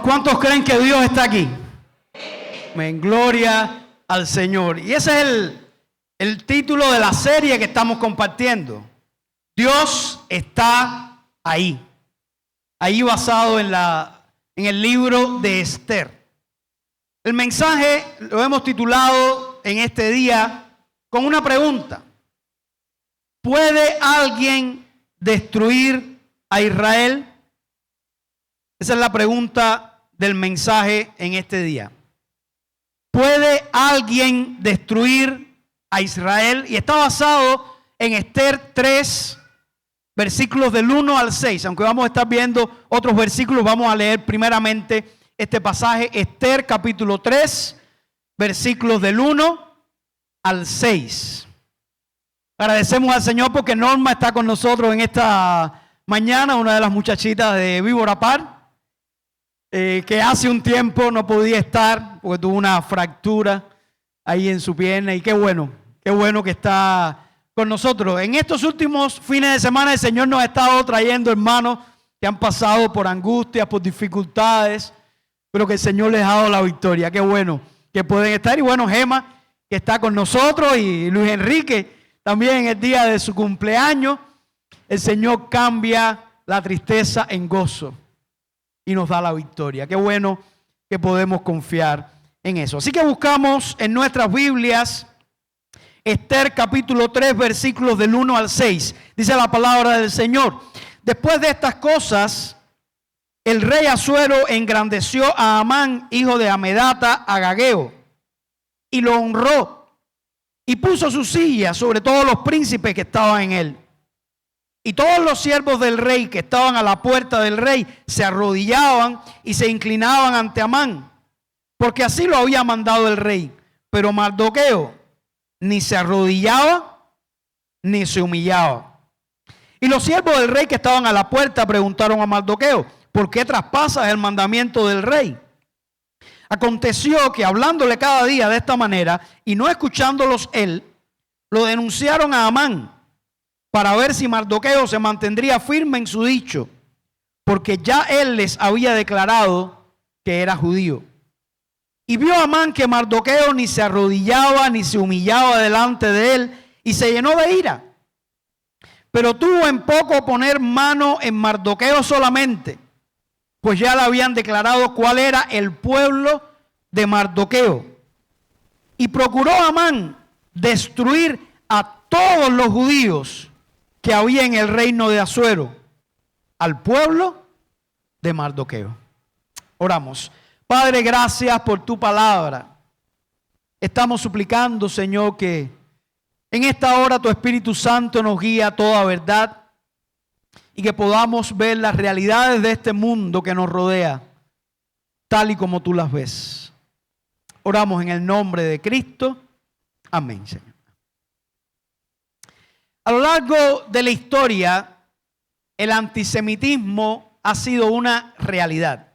¿Cuántos creen que Dios está aquí? Amén. Gloria al Señor. Y ese es el título de la serie que estamos compartiendo. Dios está ahí. Ahí basado en el libro de Esther. El mensaje lo hemos titulado en este día con una pregunta. ¿Puede alguien destruir a Israel? Esa es la pregunta del mensaje en este día. ¿Puede alguien destruir a Israel? Y está basado en Esther 3, versículos del 1 al 6. Aunque vamos a estar viendo otros versículos, vamos a leer primeramente este pasaje. Esther capítulo 3, versículos del 1 al 6. Agradecemos al Señor porque Norma está con nosotros en esta mañana, una de las muchachitas de Víbora Par. Que hace un tiempo no podía estar porque tuvo una fractura ahí en su pierna, y qué bueno que está con nosotros. En estos últimos fines de semana el Señor nos ha estado trayendo hermanos que han pasado por angustias, por dificultades, pero que el Señor les ha dado la victoria. Qué bueno que pueden estar. Y bueno, Gema, que está con nosotros, y Luis Enrique también en el día de su cumpleaños. El Señor cambia la tristeza en gozo y nos da la victoria. Qué bueno que podemos confiar en eso. Así que buscamos en nuestras Biblias Esther capítulo 3, versículos del 1 al 6. Dice la palabra del Señor. Después de estas cosas, el rey Asuero engrandeció a Amán, hijo de Amedata, agageo, y lo honró, y puso su silla sobre todos los príncipes que estaban en él. Y todos los siervos del rey que estaban a la puerta del rey se arrodillaban y se inclinaban ante Amán, porque así lo había mandado el rey. Pero Mardoqueo ni se arrodillaba ni se humillaba. Y los siervos del rey que estaban a la puerta preguntaron a Mardoqueo: ¿por qué traspasas el mandamiento del rey? Aconteció que hablándole cada día de esta manera y no escuchándolos él, lo denunciaron a Amán, para ver si Mardoqueo se mantendría firme en su dicho, porque ya él les había declarado que era judío. Y vio Amán que Mardoqueo ni se arrodillaba ni se humillaba delante de él, y se llenó de ira. Pero tuvo en poco poner mano en Mardoqueo solamente, pues ya le habían declarado cuál era el pueblo de Mardoqueo. Y procuró Amán destruir a todos los judíos que había en el reino de Asuero, al pueblo de Mardoqueo. Oramos. Padre, gracias por tu palabra. Estamos suplicando, Señor, que en esta hora tu Espíritu Santo nos guíe a toda verdad y que podamos ver las realidades de este mundo que nos rodea, tal y como tú las ves. Oramos en el nombre de Cristo. Amén, Señor. A lo largo de la historia, el antisemitismo ha sido una realidad.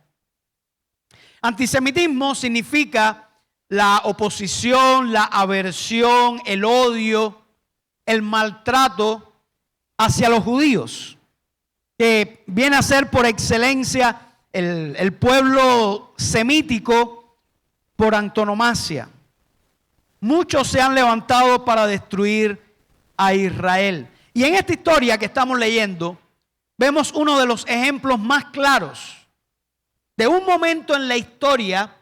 Antisemitismo significa la oposición, la aversión, el odio, el maltrato hacia los judíos, que viene a ser por excelencia el pueblo semítico por antonomasia. Muchos se han levantado para destruir a Israel. Y en esta historia que estamos leyendo, vemos uno de los ejemplos más claros de un momento en la historia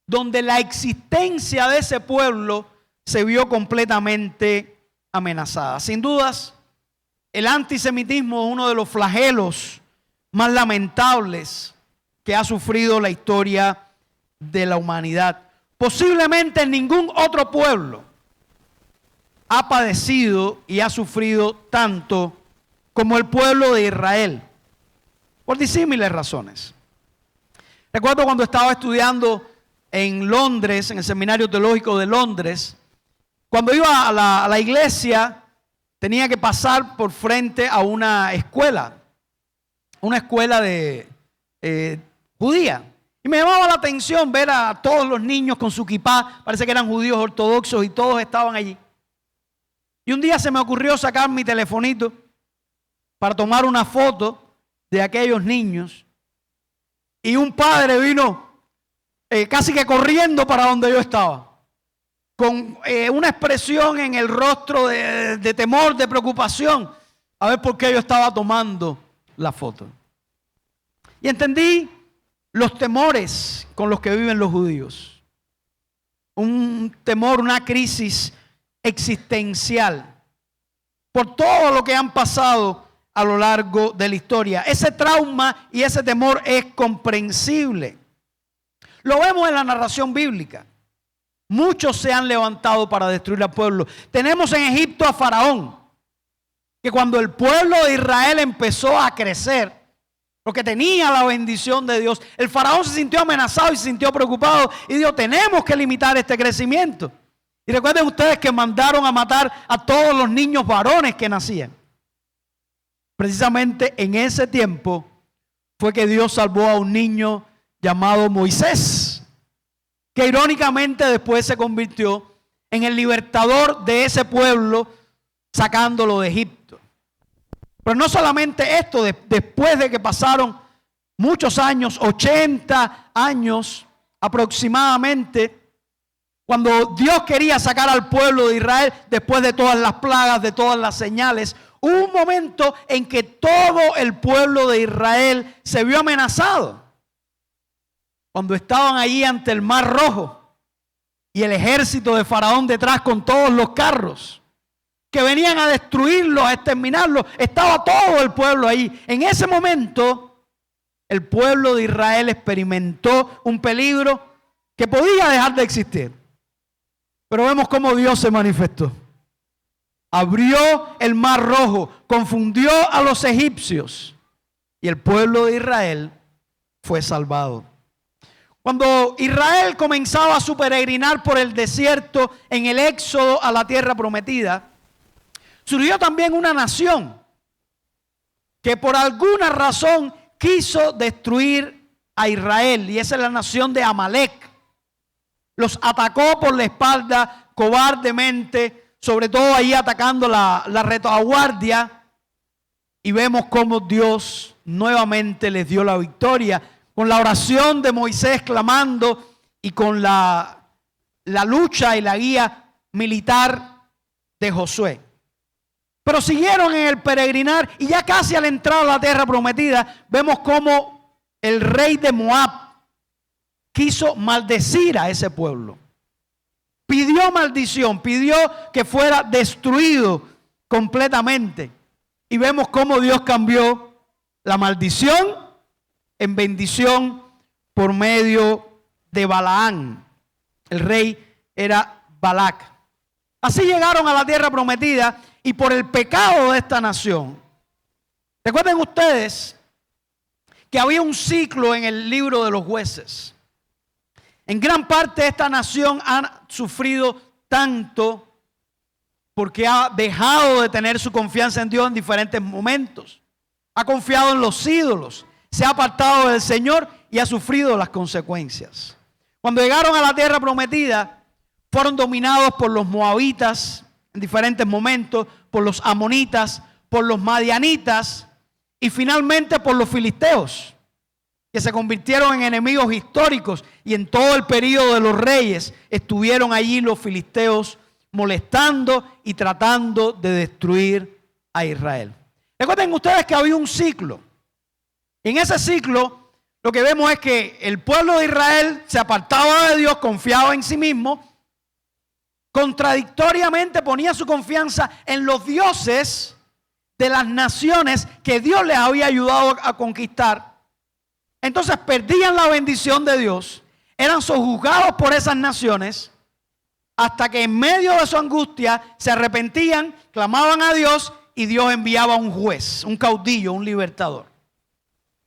donde la existencia de ese pueblo se vio completamente amenazada. Sin dudas, el antisemitismo es uno de los flagelos más lamentables que ha sufrido la historia de la humanidad. Posiblemente ningún otro pueblo ha padecido y ha sufrido tanto como el pueblo de Israel, por disímiles razones. Recuerdo cuando estaba estudiando en Londres, en el Seminario Teológico de Londres, cuando iba a la iglesia, tenía que pasar por frente a una escuela de judía. Y me llamaba la atención ver a todos los niños con su kipá, parece que eran judíos ortodoxos y todos estaban allí. Y un día se me ocurrió sacar mi telefonito para tomar una foto de aquellos niños. y un padre vino casi que corriendo para donde yo estaba, con una expresión en el rostro de temor, de preocupación, a ver por qué yo estaba tomando la foto. Y entendí los temores con los que viven los judíos. Un temor, una crisis existencial por todo lo que han pasado a lo largo de la historia. Ese trauma y ese temor es comprensible. Lo vemos en la narración bíblica. Muchos se han levantado para destruir al pueblo. Tenemos en Egipto a Faraón, que cuando el pueblo de Israel empezó a crecer, porque tenía la bendición de Dios, el faraón se sintió amenazado y se sintió preocupado y dijo, tenemos que limitar este crecimiento. Y recuerden ustedes que mandaron a matar a todos los niños varones que nacían. Precisamente en ese tiempo fue que Dios salvó a un niño llamado Moisés, que irónicamente después se convirtió en el libertador de ese pueblo, sacándolo de Egipto. Pero no solamente esto, después de que pasaron muchos años, 80 años aproximadamente, cuando Dios quería sacar al pueblo de Israel, después de todas las plagas, de todas las señales, hubo un momento en que todo el pueblo de Israel se vio amenazado. Cuando estaban allí ante el Mar Rojo y el ejército de Faraón detrás con todos los carros que venían a destruirlos, a exterminarlos, estaba todo el pueblo ahí. En ese momento, el pueblo de Israel experimentó un peligro que podía dejar de existir. Pero vemos cómo Dios se manifestó. Abrió el Mar Rojo, confundió a los egipcios y el pueblo de Israel fue salvado. Cuando Israel comenzaba su peregrinar por el desierto en el éxodo a la tierra prometida, surgió también una nación que por alguna razón quiso destruir a Israel, y esa es la nación de Amalek. Los atacó por la espalda cobardemente, sobre todo ahí atacando la retaguardia, y vemos cómo Dios nuevamente les dio la victoria con la oración de Moisés clamando y con la lucha y la guía militar de Josué. Pero siguieron en el peregrinar y ya casi al entrar a la tierra prometida, vemos cómo el rey de Moab quiso maldecir a ese pueblo. Pidió maldición, pidió que fuera destruido completamente. Y vemos cómo Dios cambió la maldición en bendición por medio de Balaán. El rey era Balac. Así llegaron a la tierra prometida y por el pecado de esta nación. Recuerden ustedes que había un ciclo en el libro de los jueces. En gran parte esta nación ha sufrido tanto porque ha dejado de tener su confianza en Dios en diferentes momentos. Ha confiado en los ídolos, se ha apartado del Señor y ha sufrido las consecuencias. Cuando llegaron a la tierra prometida, fueron dominados por los moabitas en diferentes momentos, por los amonitas, por los madianitas y finalmente por los filisteos, que se convirtieron en enemigos históricos, y en todo el periodo de los reyes estuvieron allí los filisteos molestando y tratando de destruir a Israel. Recuerden ustedes que había un ciclo. En ese ciclo lo que vemos es que el pueblo de Israel se apartaba de Dios, confiaba en sí mismo, contradictoriamente ponía su confianza en los dioses de las naciones que Dios les había ayudado a conquistar. Entonces perdían la bendición de Dios, eran sojuzgados por esas naciones, hasta que en medio de su angustia se arrepentían, clamaban a Dios y Dios enviaba un juez, un caudillo, un libertador.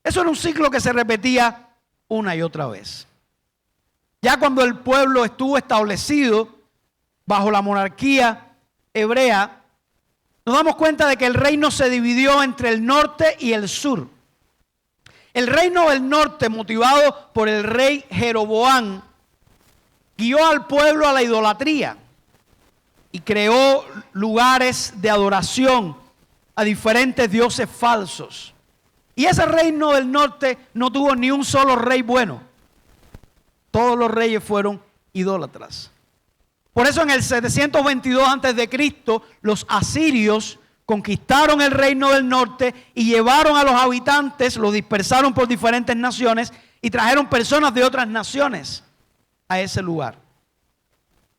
Eso era un ciclo que se repetía una y otra vez. Ya cuando el pueblo estuvo establecido bajo la monarquía hebrea, nos damos cuenta de que el reino se dividió entre el norte y el sur. El reino del norte, motivado por el rey Jeroboam, guió al pueblo a la idolatría y creó lugares de adoración a diferentes dioses falsos. Y ese reino del norte no tuvo ni un solo rey bueno. Todos los reyes fueron idólatras. Por eso en el 722 a.C., los asirios conquistaron el reino del norte y llevaron a los habitantes, los dispersaron por diferentes naciones y trajeron personas de otras naciones a ese lugar.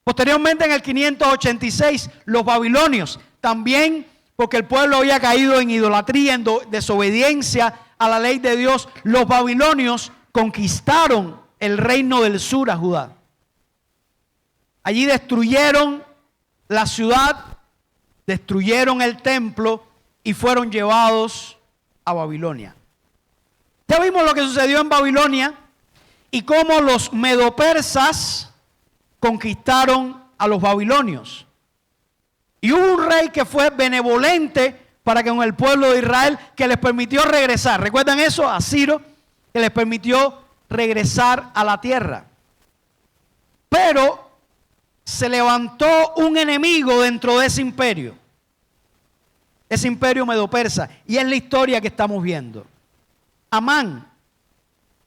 Posteriormente, en el 586, los babilonios, también porque el pueblo había caído en idolatría, en desobediencia a la ley de Dios, los babilonios conquistaron el reino del sur a Judá. Allí destruyeron la ciudad, destruyeron el templo y fueron llevados a Babilonia. Ya vimos lo que sucedió en Babilonia y cómo los medopersas conquistaron a los babilonios. Y hubo un rey que fue benevolente para con el pueblo de Israel, que les permitió regresar. ¿Recuerdan eso? A Ciro, que les permitió regresar a la tierra. Pero se levantó un enemigo dentro de ese imperio medopersa, y es la historia que estamos viendo. Amán,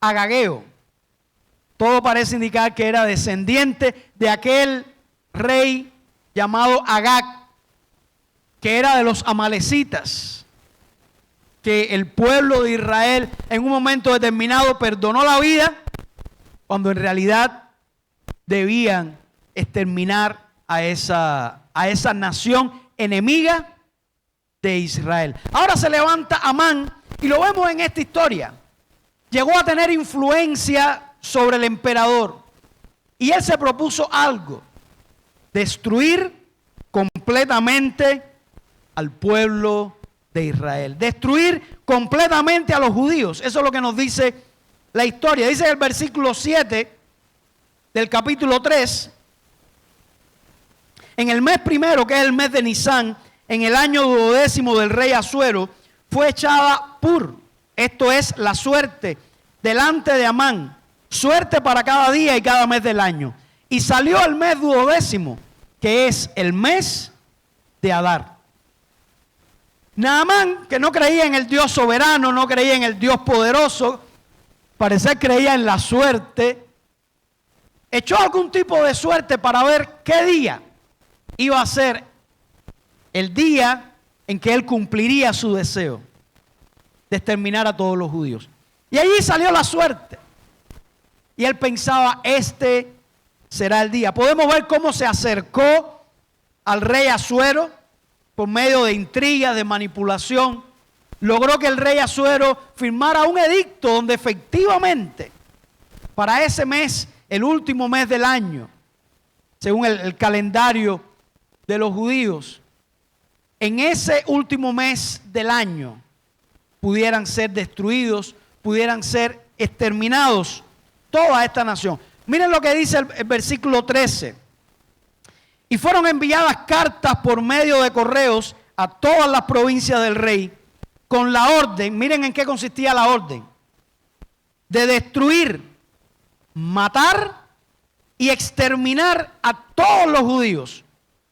Agageo, todo parece indicar que era descendiente de aquel rey llamado Agag, que era de los amalecitas, que el pueblo de Israel en un momento determinado perdonó la vida, cuando en realidad debían exterminar a esa nación enemiga de Israel. Ahora se levanta Amán y lo vemos en esta historia. Llegó a tener influencia sobre el emperador y él se propuso algo: destruir completamente al pueblo de Israel, destruir completamente a los judíos. Eso es lo que nos dice la historia. Dice en el versículo 7 del capítulo 3: en el mes primero, que es el mes de Nisán, en el año 12º del rey Asuero, fue echada Pur, esto es la suerte, delante de Amán, suerte para cada día y cada mes del año. Y salió el mes 12º, que es el mes de Adar. Naamán, que no creía en el Dios soberano, no creía en el Dios poderoso, parecer creía en la suerte, echó algún tipo de suerte para ver qué día iba a ser el día en que él cumpliría su deseo de exterminar a todos los judíos. Y allí salió la suerte. Y él pensaba, este será el día. Podemos ver cómo se acercó al rey Asuero por medio de intriga, de manipulación. Logró que el rey Asuero firmara un edicto donde efectivamente para ese mes, el último mes del año, según el calendario de los judíos, en ese último mes del año pudieran ser destruidos, pudieran ser exterminados toda esta nación. Miren lo que dice el versículo 13. Y fueron enviadas cartas por medio de correos a todas las provincias del rey con la orden, miren en qué consistía la orden, de destruir, matar y exterminar a todos los judíos,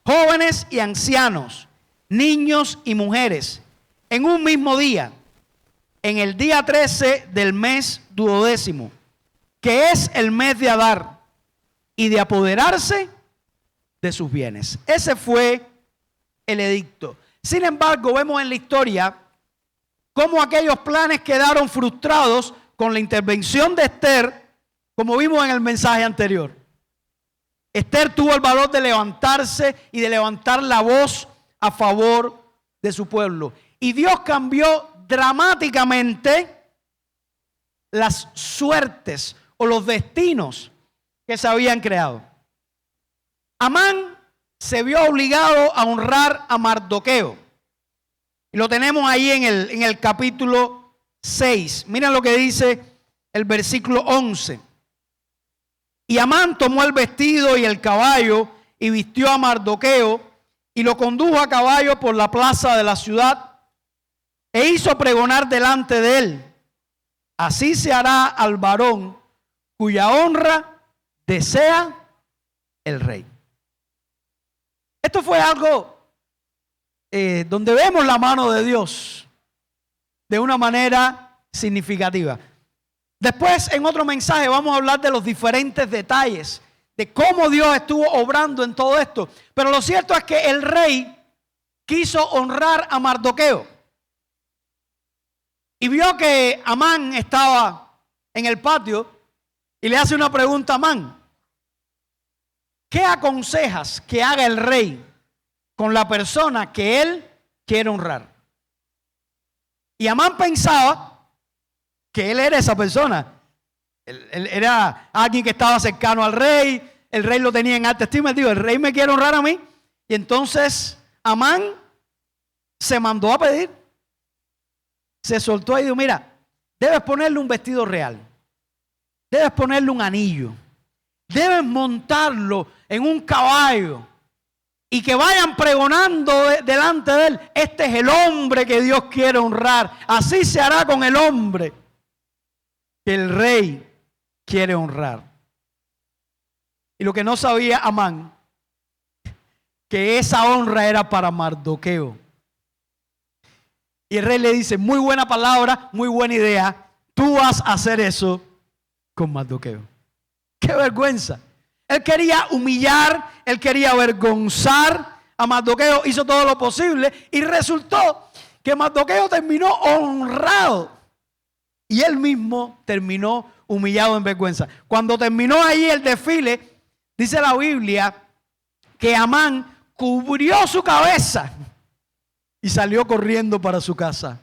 jóvenes y ancianos, niños y mujeres, en un mismo día, en el día 13 del mes 12º, que es el mes de Adar, y de apoderarse de sus bienes. Ese fue el edicto. Sin embargo, vemos en la historia cómo aquellos planes quedaron frustrados con la intervención de Esther, como vimos en el mensaje anterior. Esther tuvo el valor de levantarse y de levantar la voz a favor de su pueblo. Y Dios cambió dramáticamente las suertes o los destinos que se habían creado. Amán se vio obligado a honrar a Mardoqueo. Y lo tenemos ahí en el capítulo 6. Miren lo que dice el versículo 11. Y Amán tomó el vestido y el caballo y vistió a Mardoqueo y lo condujo a caballo por la plaza de la ciudad e hizo pregonar delante de él: así se hará al varón cuya honra desea el rey. Esto fue algo donde vemos la mano de Dios de una manera significativa. Después, en otro mensaje, vamos a hablar de los diferentes detalles de cómo Dios estuvo obrando en todo esto. Pero lo cierto es que el rey quiso honrar a Mardoqueo y vio que Amán estaba en el patio y le hace una pregunta a Amán: ¿qué aconsejas que haga el rey con la persona que él quiere honrar? Y Amán pensaba que él era esa persona. Él era alguien que estaba cercano al rey. El rey lo tenía en alta estima. Él dijo: el rey me quiere honrar a mí. Y entonces Amán se mandó a pedir. Se soltó y dijo: mira, debes ponerle un vestido real. Debes ponerle un anillo. Debes montarlo en un caballo. Y que vayan pregonando delante de él: este es el hombre que Dios quiere honrar. Así se hará con el hombre que el rey quiere honrar. Y lo que no sabía Amán, que esa honra era para Mardoqueo. Y el rey le dice: muy buena palabra, muy buena idea. Tú vas a hacer eso con Mardoqueo. ¡Qué vergüenza! Él quería humillar, él quería avergonzar a Mardoqueo. Hizo todo lo posible y resultó que Mardoqueo terminó honrado. Y él mismo terminó humillado en vergüenza. Cuando terminó ahí el desfile, dice la Biblia que Amán cubrió su cabeza y salió corriendo para su casa,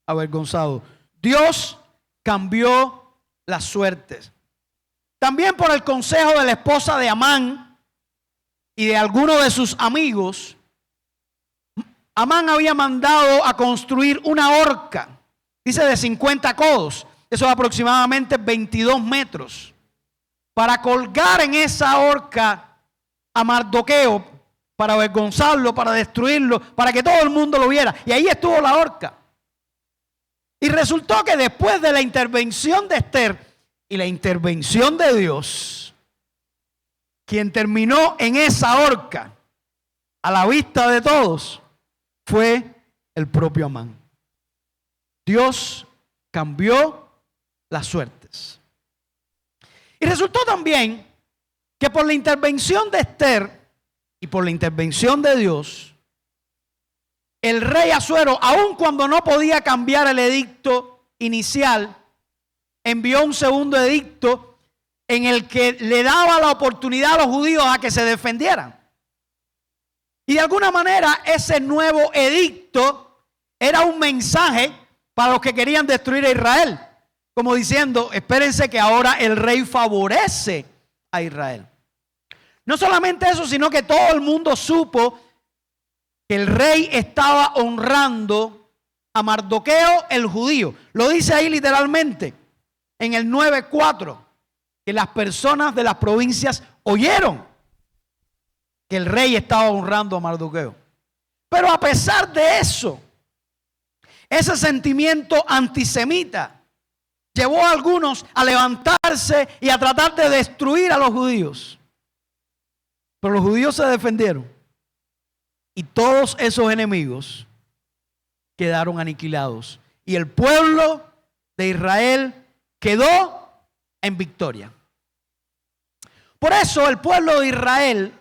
avergonzado. Dios cambió las suertes. También por el consejo de la esposa de Amán y de algunos de sus amigos, Amán había mandado a construir una horca, dice de 50 codos, eso es aproximadamente 22 metros, para colgar en esa horca a Mardoqueo, para avergonzarlo, para destruirlo, para que todo el mundo lo viera. Y ahí estuvo la horca. Y resultó que después de la intervención de Esther y la intervención de Dios, quien terminó en esa horca a la vista de todos fue el propio Amán. Dios cambió las suertes. Y resultó también que por la intervención de Esther y por la intervención de Dios, el rey Asuero, aun cuando no podía cambiar el edicto inicial, envió un segundo edicto en el que le daba la oportunidad a los judíos a que se defendieran. Y de alguna manera ese nuevo edicto era un mensaje para los que querían destruir a Israel, como diciendo: espérense que ahora el rey favorece a Israel. No solamente eso, sino que todo el mundo supo que el rey estaba honrando a Mardoqueo el judío. Lo dice ahí literalmente en el 9:4, que las personas de las provincias oyeron que el rey estaba honrando a Mardoqueo. Pero a pesar de eso, ese sentimiento antisemita llevó a algunos a levantarse y a tratar de destruir a los judíos. Pero los judíos se defendieron y todos esos enemigos quedaron aniquilados. Y el pueblo de Israel quedó en victoria. Por eso el pueblo de Israel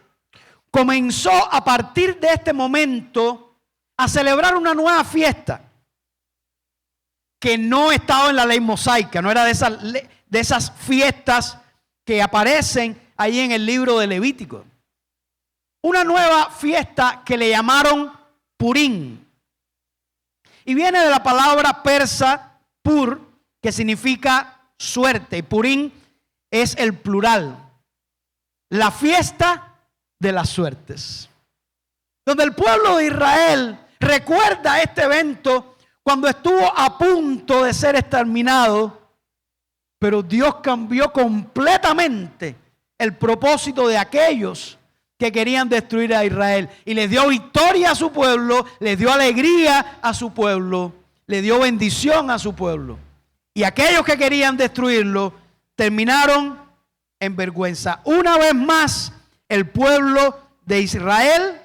comenzó a partir de este momento a celebrar una nueva fiesta que no estaba en la ley mosaica, no era de esas fiestas que aparecen ahí en el libro de Levítico. Una nueva fiesta que le llamaron Purim. Y viene de la palabra persa pur, que significa suerte. Y Purim es el plural. La fiesta de las suertes. Donde el pueblo de Israel recuerda este evento cuando estuvo a punto de ser exterminado, pero Dios cambió completamente el propósito de aquellos que querían destruir a Israel y les dio victoria a su pueblo, les dio alegría a su pueblo, le dio bendición a su pueblo. Y aquellos que querían destruirlo terminaron en vergüenza. Una vez más, el pueblo de Israel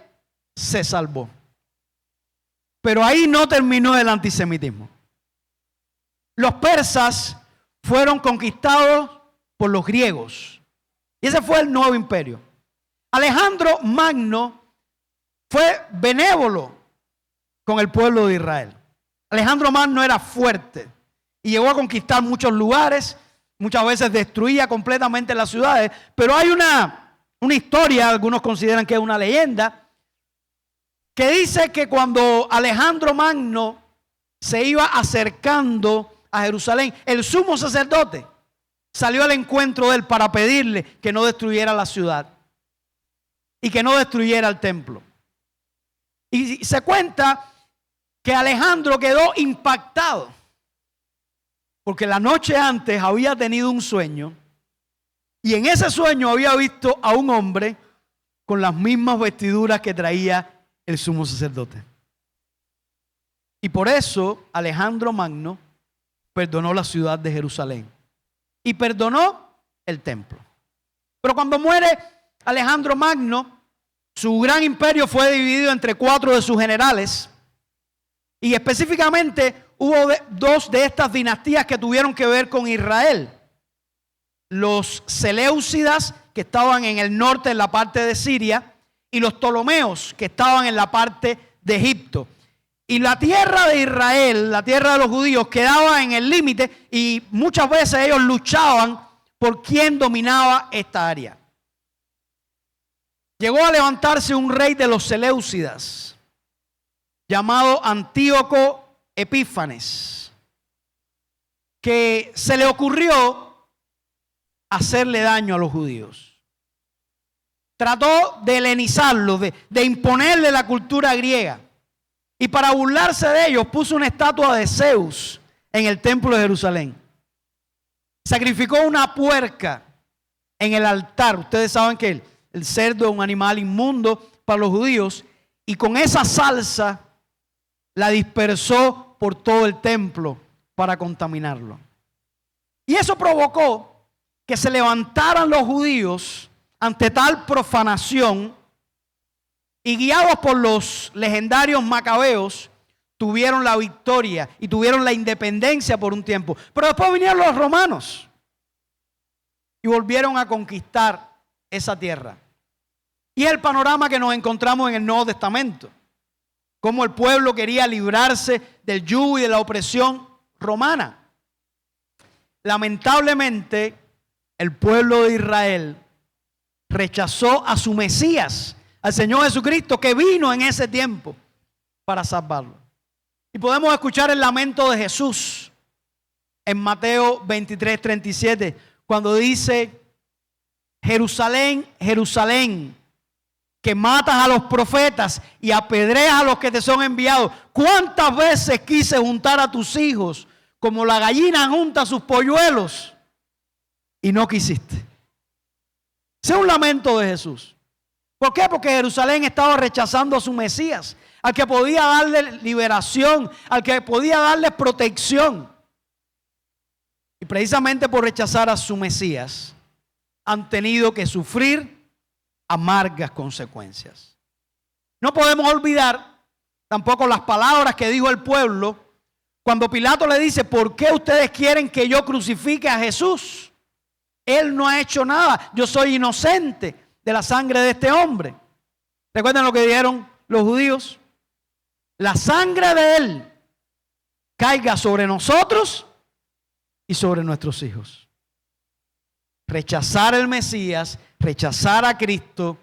se salvó. Pero ahí no terminó el antisemitismo. los persas fueron conquistados por los griegos. Y ese fue el nuevo imperio. Alejandro Magno fue benévolo con el pueblo de Israel. Alejandro Magno era fuerte y llegó a conquistar muchos lugares. Muchas veces destruía completamente las ciudades. Pero hay una historia, algunos consideran que es una leyenda, que dice que cuando Alejandro Magno se iba acercando a Jerusalén, el sumo sacerdote salió al encuentro de él para pedirle que no destruyera la ciudad y que no destruyera el templo. Y se cuenta que Alejandro quedó impactado porque la noche antes había tenido un sueño y en ese sueño había visto a un hombre con las mismas vestiduras que traía el sumo sacerdote. Y por eso Alejandro Magno perdonó la ciudad de Jerusalén y perdonó el templo. Pero cuando muere Alejandro Magno, su gran imperio fue dividido entre 4 de sus generales. Y específicamente hubo 2 de estas dinastías que tuvieron que ver con Israel. Los Seleucidas, que estaban en el norte, en la parte de Siria, y los Ptolomeos, que estaban en la parte de Egipto. Y la tierra de Israel, la tierra de los judíos, quedaba en el límite y muchas veces ellos luchaban por quién dominaba esta área. Llegó a levantarse un rey de los Seleucidas, llamado Antíoco Epífanes, que se le ocurrió hacerle daño a los judíos. Trató de helenizarlos, de imponerle la cultura griega. Y para burlarse de ellos puso una estatua de Zeus en el templo de Jerusalén. Sacrificó una puerca en el altar. Ustedes saben que el cerdo es un animal inmundo para los judíos. Y con esa salsa la dispersó por todo el templo para contaminarlo. Y eso provocó que se levantaran los judíos ante tal profanación. Y guiados por los legendarios macabeos, tuvieron la victoria y tuvieron la independencia por un tiempo. Pero después vinieron los romanos y volvieron a conquistar esa tierra. Y es el panorama que nos encontramos en el Nuevo Testamento. Cómo el pueblo quería librarse del yugo y de la opresión romana. Lamentablemente, el pueblo de Israel rechazó a su Mesías, al Señor Jesucristo, que vino en ese tiempo para salvarlo. Y podemos escuchar el lamento de Jesús en Mateo 23:37, cuando dice: Jerusalén, Jerusalén, que matas a los profetas y apedreas a los que te son enviados. ¿Cuántas veces quise juntar a tus hijos como la gallina junta sus polluelos y no quisiste? Ese es un lamento de Jesús. ¿Por qué? Porque Jerusalén estaba rechazando a su Mesías, al que podía darle liberación, al que podía darle protección. Y precisamente por rechazar a su Mesías, han tenido que sufrir amargas consecuencias. No podemos olvidar tampoco las palabras que dijo el pueblo cuando Pilato le dice: ¿por qué ustedes quieren que yo crucifique a Jesús? Él no ha hecho nada, yo soy inocente de la sangre de este hombre. ¿Recuerdan lo que dijeron los judíos? La sangre de él caiga sobre nosotros y sobre nuestros hijos. Rechazar el Mesías, rechazar a Cristo,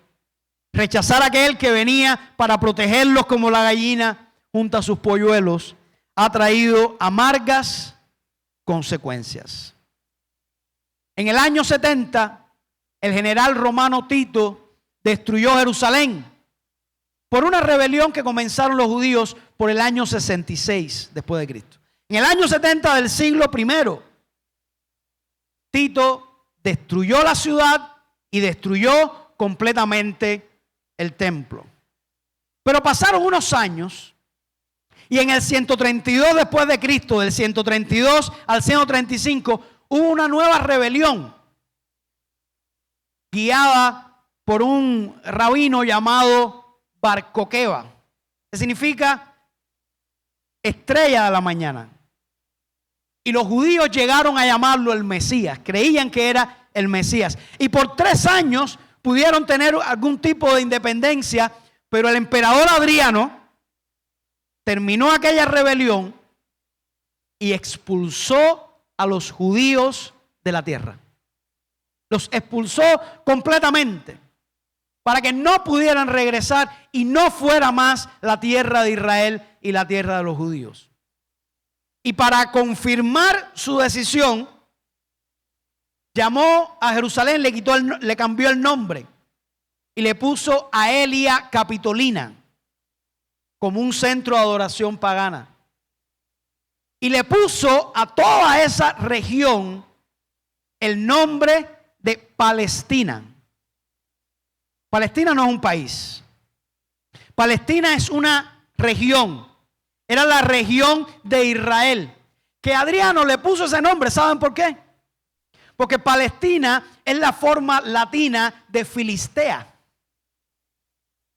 rechazar a aquel que venía para protegerlos como la gallina junto a sus polluelos, ha traído amargas consecuencias. En el año 70, el general romano Tito destruyó Jerusalén por una rebelión que comenzaron los judíos por el año 66 después de Cristo. En el año 70 del siglo I, Tito destruyó la ciudad y destruyó completamente el templo. Pero pasaron unos años y en el 132 después de Cristo, del 132 al 135, hubo una nueva rebelión guiada por un rabino llamado Bar Coqueba, que significa estrella de la mañana. Y los judíos llegaron a llamarlo el Mesías. Creían que era el Mesías. Y por 3 años pudieron tener algún tipo de independencia, pero el emperador Adriano terminó aquella rebelión y expulsó a los judíos de la tierra. Los expulsó completamente para que no pudieran regresar y no fuera más la tierra de Israel y la tierra de los judíos. Y para confirmar su decisión, llamó a Jerusalén, le cambió el nombre y le puso Aelia Capitolina como un centro de adoración pagana. Y le puso a toda esa región el nombre de Palestina. Palestina no es un país. Palestina es una región. Era la región de Israel. Que Adriano le puso ese nombre, ¿saben por qué? Porque Palestina es la forma latina de Filistea.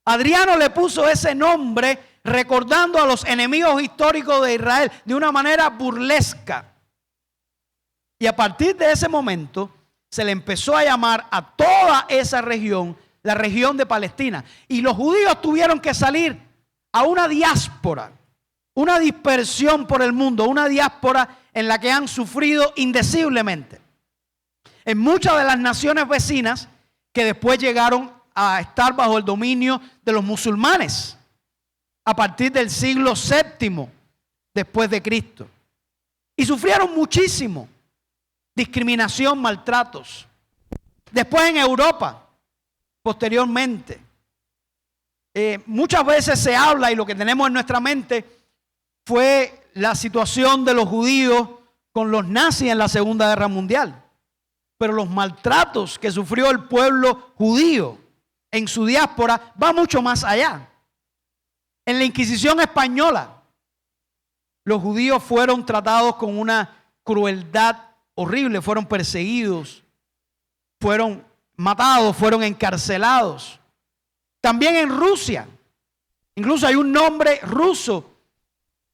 Adriano le puso ese nombre recordando a los enemigos históricos de Israel de una manera burlesca. Y a partir de ese momento se le empezó a llamar a toda esa región la región de Palestina. Y los judíos tuvieron que salir a una diáspora, una dispersión por el mundo, una diáspora en la que han sufrido indeciblemente. En muchas de las naciones vecinas que después llegaron a estar bajo el dominio de los musulmanes a partir del siglo VII después de Cristo. Y sufrieron muchísimo discriminación, maltratos. Después en Europa, posteriormente, muchas veces se habla, y lo que tenemos en nuestra mente fue la situación de los judíos con los nazis en la Segunda Guerra Mundial. Pero los maltratos que sufrió el pueblo judío en su diáspora va mucho más allá. En la Inquisición española, los judíos fueron tratados con una crueldad horrible, fueron perseguidos, fueron matados, fueron encarcelados. También en Rusia, incluso hay un nombre ruso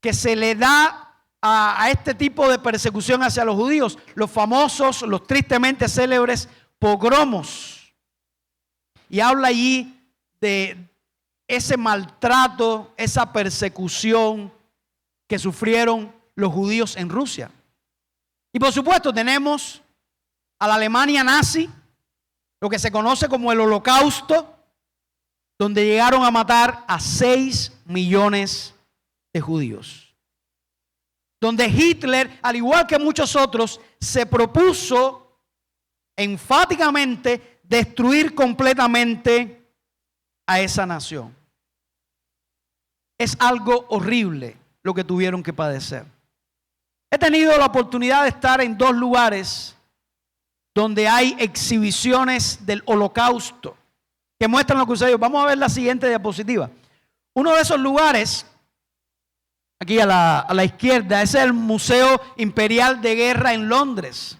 que se le da a este tipo de persecución hacia los judíos, los famosos, los tristemente célebres pogromos. Y habla allí de ese maltrato, esa persecución que sufrieron los judíos en Rusia. Y por supuesto tenemos a la Alemania nazi, lo que se conoce como el Holocausto, donde llegaron a matar a 6 millones de judíos. Donde Hitler, al igual que muchos otros, se propuso enfáticamente destruir completamente a esa nación. Es algo horrible lo que tuvieron que padecer. He tenido la oportunidad de estar en 2 lugares donde hay exhibiciones del Holocausto que muestran lo que sucedió. Vamos a ver la siguiente diapositiva. Uno de esos lugares, aquí a la izquierda, es el Museo Imperial de Guerra en Londres,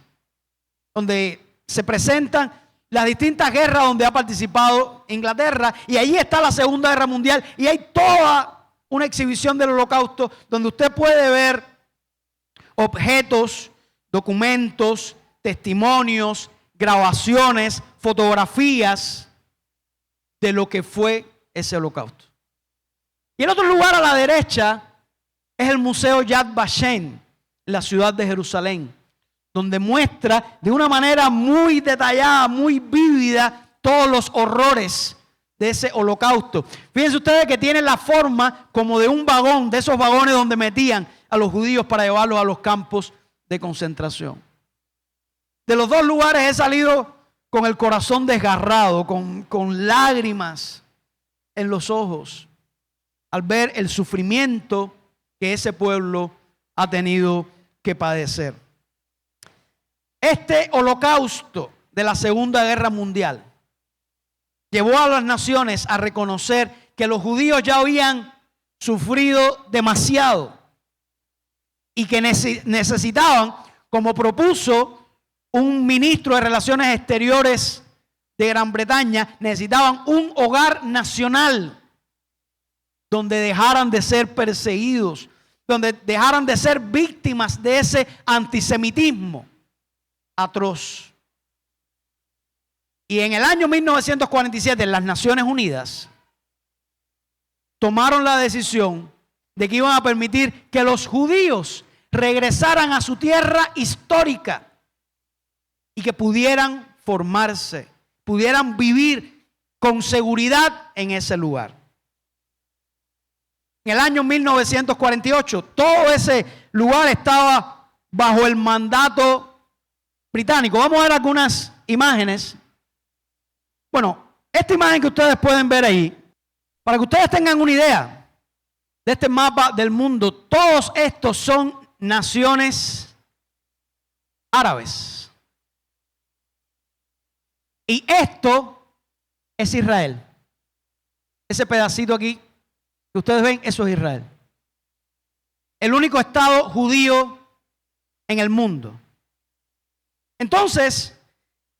donde se presentan las distintas guerras donde ha participado Inglaterra, y ahí está la Segunda Guerra Mundial, y hay toda una exhibición del Holocausto donde usted puede ver objetos, documentos, testimonios, grabaciones, fotografías de lo que fue ese Holocausto. Y el otro lugar a la derecha es el Museo Yad Vashem, en la ciudad de Jerusalén, donde muestra de una manera muy detallada, muy vívida, todos los horrores de ese Holocausto. Fíjense ustedes que tiene la forma como de un vagón, de esos vagones donde metían a los judíos para llevarlos a los campos de concentración. De los 2 lugares he salido con el corazón desgarrado, con lágrimas en los ojos, al ver el sufrimiento que ese pueblo ha tenido que padecer. Este Holocausto de la Segunda Guerra Mundial llevó a las naciones a reconocer que los judíos ya habían sufrido demasiado y que necesitaban, como propuso un ministro de Relaciones Exteriores de Gran Bretaña, necesitaban un hogar nacional donde dejaran de ser perseguidos, donde dejaran de ser víctimas de ese antisemitismo atroz. Y en el año 1947 las Naciones Unidas tomaron la decisión de que iban a permitir que los judíos regresaran a su tierra histórica y que pudieran formarse, pudieran vivir con seguridad en ese lugar. En el año 1948, todo ese lugar estaba bajo el mandato británico. Vamos a ver algunas imágenes. Bueno, esta imagen que ustedes pueden ver ahí, para que ustedes tengan una idea de este mapa del mundo, todos estos son naciones árabes. Y esto es Israel. Ese pedacito aquí que ustedes ven, eso es Israel. El único estado judío en el mundo. Entonces,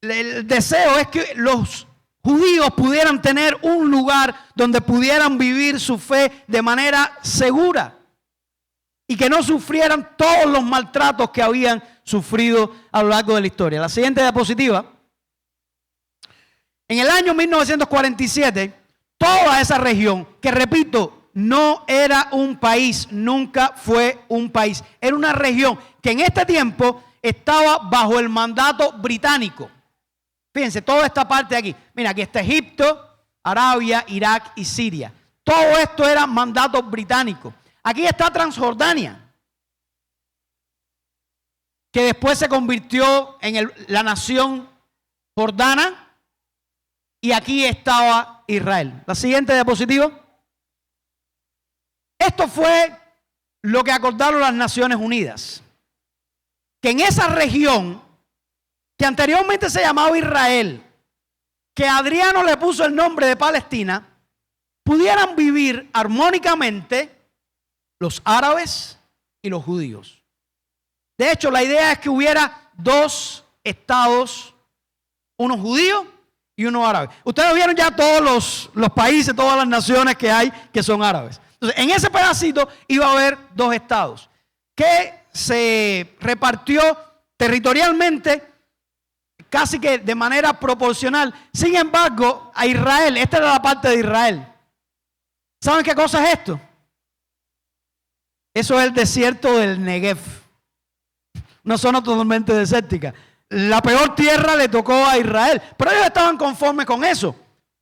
el deseo es que los judíos pudieran tener un lugar donde pudieran vivir su fe de manera segura y que no sufrieran todos los maltratos que habían sufrido a lo largo de la historia. La siguiente diapositiva. En el año 1947, toda esa región, que repito, no era un país, nunca fue un país. Era una región que en este tiempo estaba bajo el mandato británico. Fíjense, toda esta parte de aquí. Mira, aquí está Egipto, Arabia, Irak y Siria. Todo esto era mandato británico. Aquí está Transjordania, que después se convirtió en la nación jordana. Y aquí estaba Israel. La siguiente diapositiva. Esto fue lo que acordaron las Naciones Unidas. Que en esa región, que anteriormente se llamaba Israel, que Adriano le puso el nombre de Palestina, pudieran vivir armónicamente los árabes y los judíos. De hecho, la idea es que hubiera dos estados, uno judío y uno árabe. Ustedes vieron ya todos los países, todas las naciones que hay que son árabes. Entonces, en ese pedacito iba a haber dos estados que se repartió territorialmente casi que de manera proporcional. Sin embargo, a Israel, esta era la parte de Israel. ¿Saben qué cosa es esto? Eso es el desierto del Negev. Una zona totalmente desértica. La peor tierra le tocó a Israel, pero ellos estaban conformes con eso.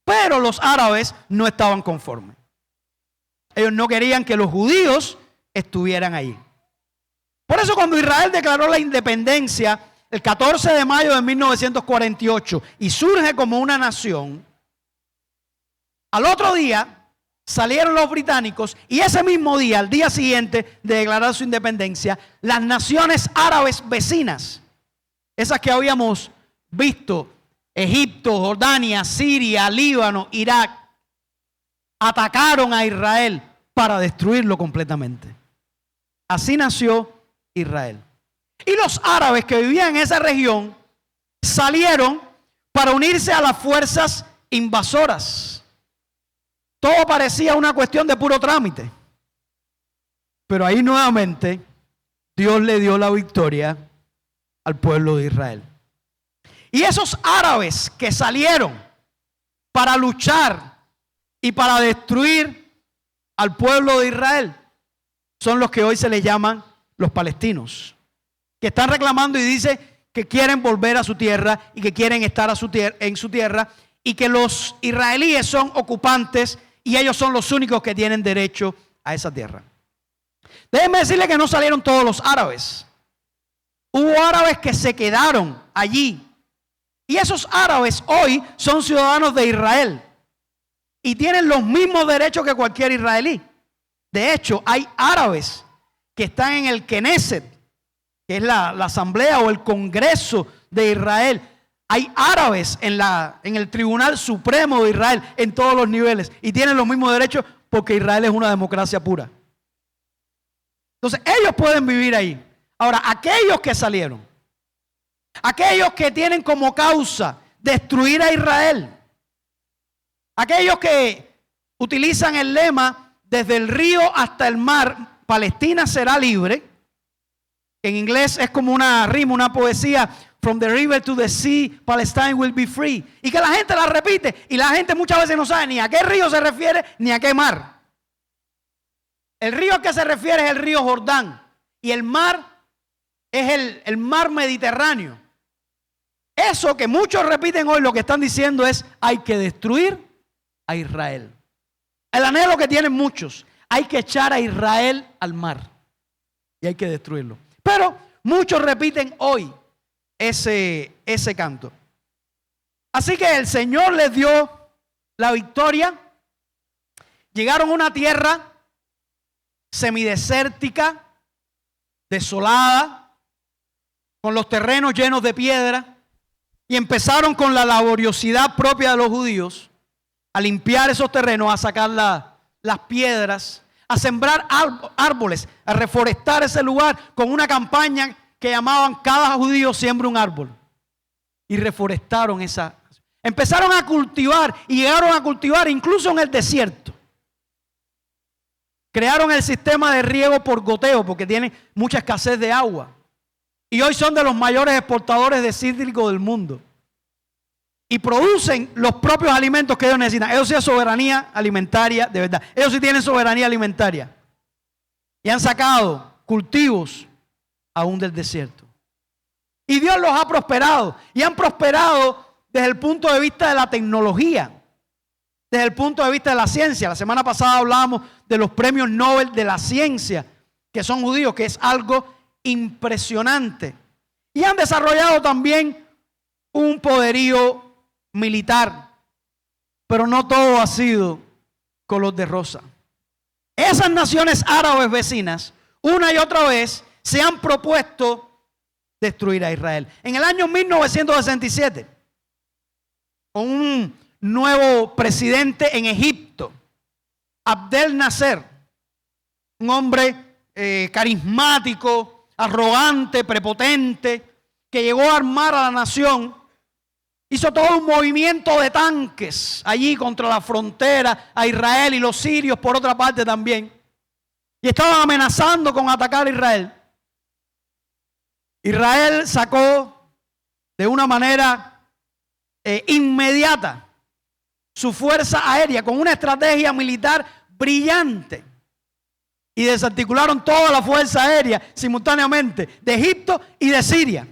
Pero los árabes no estaban conformes. Ellos no querían que los judíos estuvieran ahí. Por eso cuando Israel declaró la independencia el 14 de mayo de 1948 y surge como una nación, al otro día salieron los británicos y ese mismo día, al día siguiente de declarar su independencia, las naciones árabes vecinas, esas que habíamos visto, Egipto, Jordania, Siria, Líbano, Irak, atacaron a Israel para destruirlo completamente. Así nació Israel. Y los árabes que vivían en esa región salieron para unirse a las fuerzas invasoras. Todo parecía una cuestión de puro trámite. Pero ahí nuevamente Dios le dio la victoria al pueblo de Israel. Y esos árabes que salieron para luchar y para destruir al pueblo de Israel son los que hoy se les llaman los palestinos, que están reclamando y dicen que quieren volver a su tierra y que quieren estar en su tierra y que los israelíes son ocupantes y ellos son los únicos que tienen derecho a esa tierra. Déjenme decirles que no salieron todos los árabes. Hubo árabes que se quedaron allí y esos árabes hoy son ciudadanos de Israel y tienen los mismos derechos que cualquier israelí. De hecho, hay árabes que están en el Knesset, que es la asamblea o el Congreso de Israel. Hay árabes en el Tribunal Supremo de Israel en todos los niveles y tienen los mismos derechos porque Israel es una democracia pura. Entonces, ellos pueden vivir ahí. Ahora, aquellos que salieron, aquellos que tienen como causa destruir a Israel, aquellos que utilizan el lema desde el río hasta el mar, Palestina será libre. En inglés es como una rima, una poesía. From the river to the sea, Palestine will be free. Y que la gente la repite. Y la gente muchas veces no sabe ni a qué río se refiere, ni a qué mar. El río al que se refiere es el río Jordán. Y el mar es el mar Mediterráneo. Eso que muchos repiten hoy, lo que están diciendo es: hay que destruir a Israel. El anhelo que tienen muchos: hay que echar a Israel al mar y hay que destruirlo. Pero muchos repiten hoy ese canto. Así que el Señor les dio la victoria. Llegaron a una tierra semidesértica, desolada, con los terrenos llenos de piedra, y empezaron con la laboriosidad propia de los judíos a limpiar esos terrenos, a sacar las piedras, a sembrar árboles, a reforestar ese lugar con una campaña que llamaban cada judío siembra un árbol. Y reforestaron esa. Empezaron a cultivar y llegaron a cultivar incluso en el desierto. Crearon el sistema de riego por goteo porque tienen mucha escasez de agua. Y hoy son de los mayores exportadores de cítrico del mundo. Y producen los propios alimentos que ellos necesitan. Ellos sí es soberanía alimentaria de verdad. Ellos sí tienen soberanía alimentaria. Y han sacado cultivos aún del desierto. Y Dios los ha prosperado. Y han prosperado desde el punto de vista de la tecnología. Desde el punto de vista de la ciencia. La semana pasada hablábamos de los premios Nobel de la ciencia, que son judíos, que es algo impresionante. Y han desarrollado también un poderío militar. Pero no todo ha sido color de rosa. Esas naciones árabes vecinas, una y otra vez, se han propuesto destruir a Israel. En el año 1967, con un nuevo presidente en Egipto, Abdel Nasser, un hombre carismático, arrogante, prepotente, que llegó a armar a la nación, hizo todo un movimiento de tanques allí contra la frontera a Israel, y los sirios por otra parte también. Y estaban amenazando con atacar a Israel. Israel sacó de una manera inmediata su fuerza aérea con una estrategia militar brillante. Y desarticularon toda la fuerza aérea simultáneamente de Egipto y de Siria.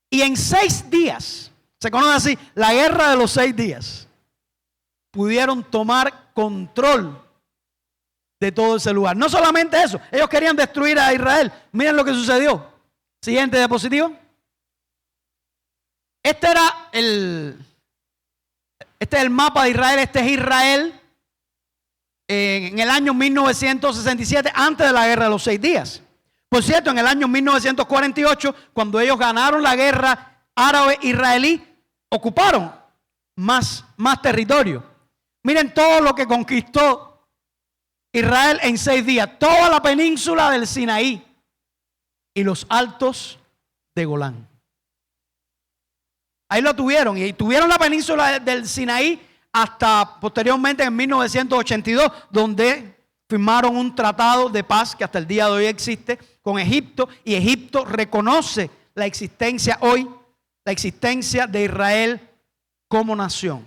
Y en 6 días, se conoce así, la guerra de los 6 días, pudieron tomar control de todo ese lugar. No solamente eso, ellos querían destruir a Israel. Miren lo que sucedió. Siguiente diapositivo. Este es el mapa de Israel. Este es Israel en el año 1967, antes de la guerra de los 6 días. Por cierto, en el año 1948, cuando ellos ganaron la guerra árabe-israelí, ocuparon más territorio. Miren todo lo que conquistó Israel en 6 días. Toda la península del Sinaí y los altos de Golán. Ahí lo tuvieron. Y tuvieron la península del Sinaí hasta posteriormente en 1982, donde firmaron un tratado de paz que hasta el día de hoy existe con Egipto. Y Egipto reconoce la existencia hoy, la existencia de Israel como nación.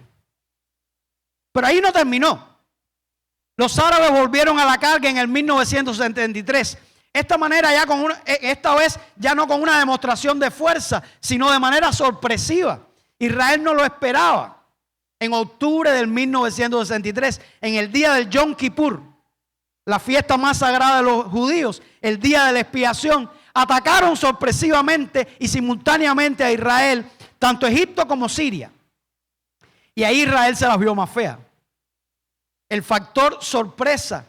Pero ahí no terminó. Los árabes volvieron a la carga en el 1973. Esta vez ya no con una demostración de fuerza, sino de manera sorpresiva. Israel no lo esperaba. En octubre del 1963, en el día del Yom Kippur, la fiesta más sagrada de los judíos, el día de la expiación, atacaron sorpresivamente y simultáneamente a Israel, tanto Egipto como Siria. Y ahí Israel se las vio más fea. El factor sorpresa